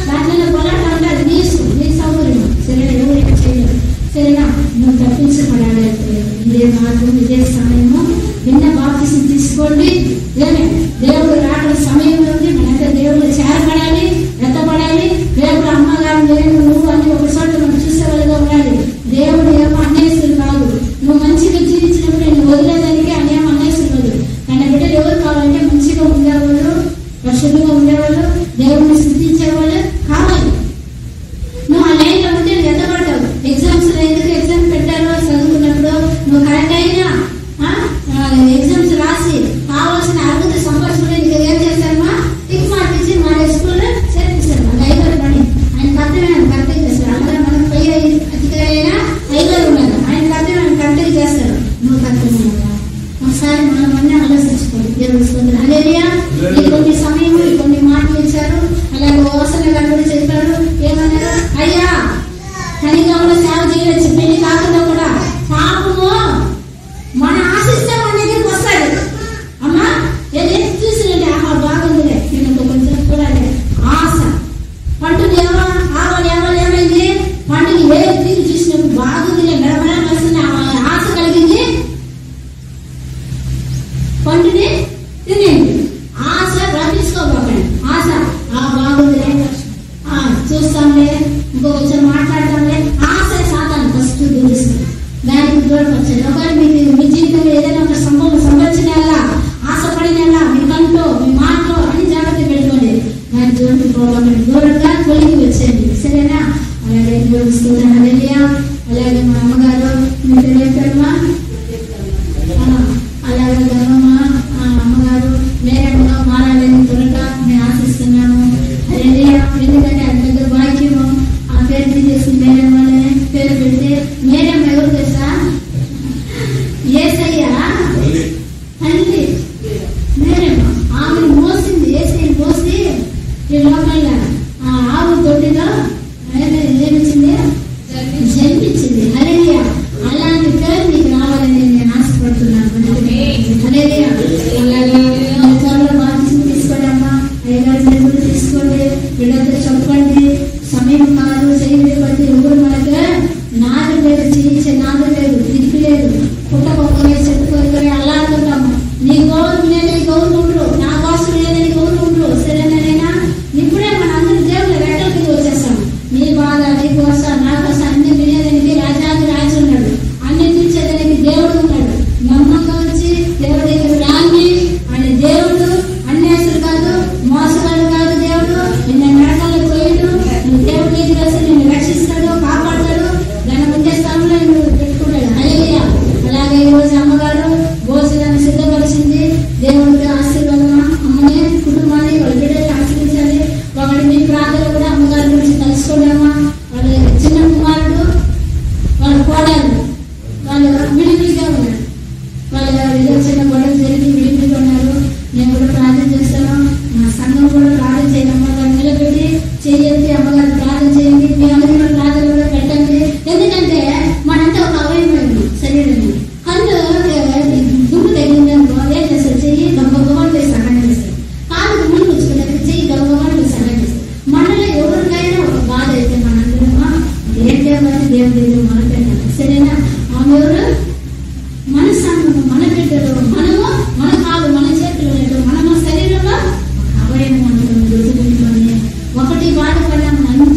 దాంట్లో పొలాట ఉండాలి. నీ సౌకర్యం. సరేనా? ఎవరు చేయలేదు. సరేనా? నువ్వు తప్పించబడాలి. ఇదే మార్గం, ఇదే సమయము. నిన్న బాప్తిసం తీసుకోండి. దేవుడు రాకడ సమయం ఉంది. మనంతా దేవుడు చేరబడాలి, ఎత్తబడాలి. దేవుడు అమ్మగారు నేను నువ్వు అని ఒక చోట మనం చూసేవాళ్ళుగా ఉండాలి. దేవుడు ఏమో అన్యాయస్తులు కాదు. నువ్వు మంచిగా జీవించినప్పుడు నేను వదిలేదానికి అన్యాయం అన్యాయస్తులు. ఆయన బిడ్డలు ఎవరు కావాలంటే మంచిగా ఉండేవాళ్ళు, పరిశుద్ధంగా ఉండేవాళ్ళు, దేవుడిని స్థుతించేవాళ్ళు కావాలి. నువ్వు ఆ లైన్ లో ఉంటే నువ్వు ఎత్తబడతావు. ఎగ్జామ్స్ ఎందుకు ఎగ్జామ్ పెట్టారో చదువుకున్నప్పుడు నువ్వు కరెక్ట్ అయినా ఎగ్జామ్స్ రాసి కావాల్సిన అర్హత సంపాదించుకుంటే నీకు ఏం చేస్తారమ్మా? టిక్ మార్క్ ఇచ్చి మా స్కూల్లో చేర్పిస్తారు. అది ఐదారు పని ఆయన కర్తవ్యం కరెక్ట్గా చేస్తారు. అలాగే మనకు పై అధికారైనా ఐదారు ఉన్నారు. ఆయన కర్తవ్యం కరెక్ట్గా చేస్తారు. నువ్వు కర్తవ్యం ఒకసారి మనం అన్నీ ఆలోచించుకోండి. దేవుడి స్తోత్రం. హల్లెలూయా. ఈ కొన్ని సమయం ఈ కొన్ని మాటలు ఇచ్చారు. అలాగే ఓసన గారు కూడా చెప్పారు. ఏమన్నారు? అయ్యా కనిగంలో సేవ చేయవచ్చు. పెళ్లి కాకుండా కూడా పాపము మన ఆశిస్తే మన దగ్గరికి వస్తాడు. అమ్మా ఏది చూసినట్టే ఆహా బాగుందిలే నేను కొంచెం కూడా ఆశ పంటలు ఆవాలి ఏమైంది? పంటని వేరు తీరు చూసినప్పుడు బాగుందిలే మెడమడ వస్తుంది ఆశ కలిగింది. పండుని తినేయండి. ఆశ రప్పించుకోబోకండి. ఆశ బాగుందిలే, చూస్తాంలే, ఇంకొకసారి మాట్లాడతాంలే, ఆశ సాతాను ఫస్ట్ గురిస్తుంది. దానికి దూరపరచండి. ఒకవేళ మీకు మీ జీవితంలో ఏదైనా ఒక సంబంధించిన ఆశపడిన మీ కంట్లో మీ మాటలో అన్ని జాగ్రత్త పెట్టుకోండి. దాని జోలికి పోవాలంటే దూరంగా తొలగి వచ్చేయండి. సరేనా? అలాగే అలాగే మా అమ్మగారు మీ తెలియటమ్మా, అలాగే గర్వమ్మ అమ్మగారు మేరమ్మగా మారాలని త్వరగా నేను ఆశిస్తున్నాను. ఎందుకంటే అది పెద్ద వాక్యము. ఆ పేరు తీసేసి మేరమ్మనే పేరు పెడితే మేరమ్మ ఎవరు తెలుసా? యేసయ్య తల్లి మేరమ్మ. ఆమెను మోసింది యేసయ్య మోసి ఈ లోకంలో ఆ ఆవు తొట్టిలో ఏమిచ్చింది? జన్మించింది. హల్లెలూయా. అలాంటి పేరు నీకు రావాలని నేను ఆశపడుతున్నాను. హల్లెలూయా. త్వరలో బాధ్యత తీసుకోండి అమ్మా. అయ్యగారు కూడా తీసుకోండి. వీళ్ళంతా చెప్పండి. సమయం కాదు, శైలి బట్టి ఎవరు మనకు నాదు లేదు, చేయించే నాదు లేదు, దిక్కు లేదు. పుట్టకొక్కరే చెట్టుకొక్కరే అల్లాడుతుంటాము. నీ గౌరవం లేదని గౌరవం ఉండరు, నా కోసం లేదని గౌరవం ఉండరు. సరేనా? ఇప్పుడే మన అందరి దేవుడు రెక్కలకి వచ్చేస్తాము. నీ బాధ, నీ కోసం, నా కోసం అన్ని వినేదానికి రాజాది రాజు ఉన్నాడు. అన్ని తీర్చేదానికి దేవుడు ఉన్నాడు. నమ్మకం వచ్చి దేవుడి దగ్గర రాండి. అని దేవుడు అన్యాసులు కాదు, మోసగాడు కాదు. దేవుడు నిన్న నరకంలో పోయాడు. దేవుడు నీకు కలిసి నిన్ను రక్షిస్తాడు, కాపాడతాడు. దాని ముందే స్థానంలో నువ్వు పెట్టుకుంటాడు. హల్లెలూయా. అలాగే ఈరోజు అమ్మగారు భోజనాన్ని సిద్ధపరిచింది. దేవుడికి ఆశీర్వాదం. అమ్మనే కుటుంబాన్ని వాళ్ళ బిడ్డలు ఆశీర్వించాలి. ఒకటి మీ ప్రాంతాలు కూడా అమ్మగారి గురించి తెలుసుకోవడమా. వాళ్ళ చిన్న కుమారుడు, వాళ్ళ కోడలు, వాళ్ళు విడివిడిగా ఉన్నారు. వాళ్ళ ఏదో చిన్న గొడవలు జరిగి విడివిడిగా ఉన్నారు. నేను కూడా ప్రార్థన చేస్తాను. మా సంఘం కూడా ప్రార్థన చేయండి. అమ్మగారు నిలబెట్టి చెయ్యండి. అమ్మగారు ప్రార్థన చేయండి. మీ అమ్మగారు ప్రార్థన కూడా పెట్టండి. ఎందుకంటే మనంతా ఒక అవయవమైంది శరీరం. కళ్ళు దుమ్ము తగిలిందనుకో ఏం చేస్తారు? చెయ్యి గొప్ప సహాయం చేస్తారు. కాళ్ళకు ముందు వచ్చుకుంటే చెయ్యి గొప్ప సహాయం చేస్తారు. మనలో ఎవరికైనా ఒక బాధ అయితే మనందరమా ఏంటేమని దేవుడి దగ్గర మొదలుపెట్టాలి. సరేనా? ఆమె ఎవరు? మన సంఘము, మన బిడ్డలు, మనము మన కాలు మన చేతులు మనము శరీరంలో అవయవం గుర్తుపెట్టుకొని ఒకటి బాధపడ్డా మనం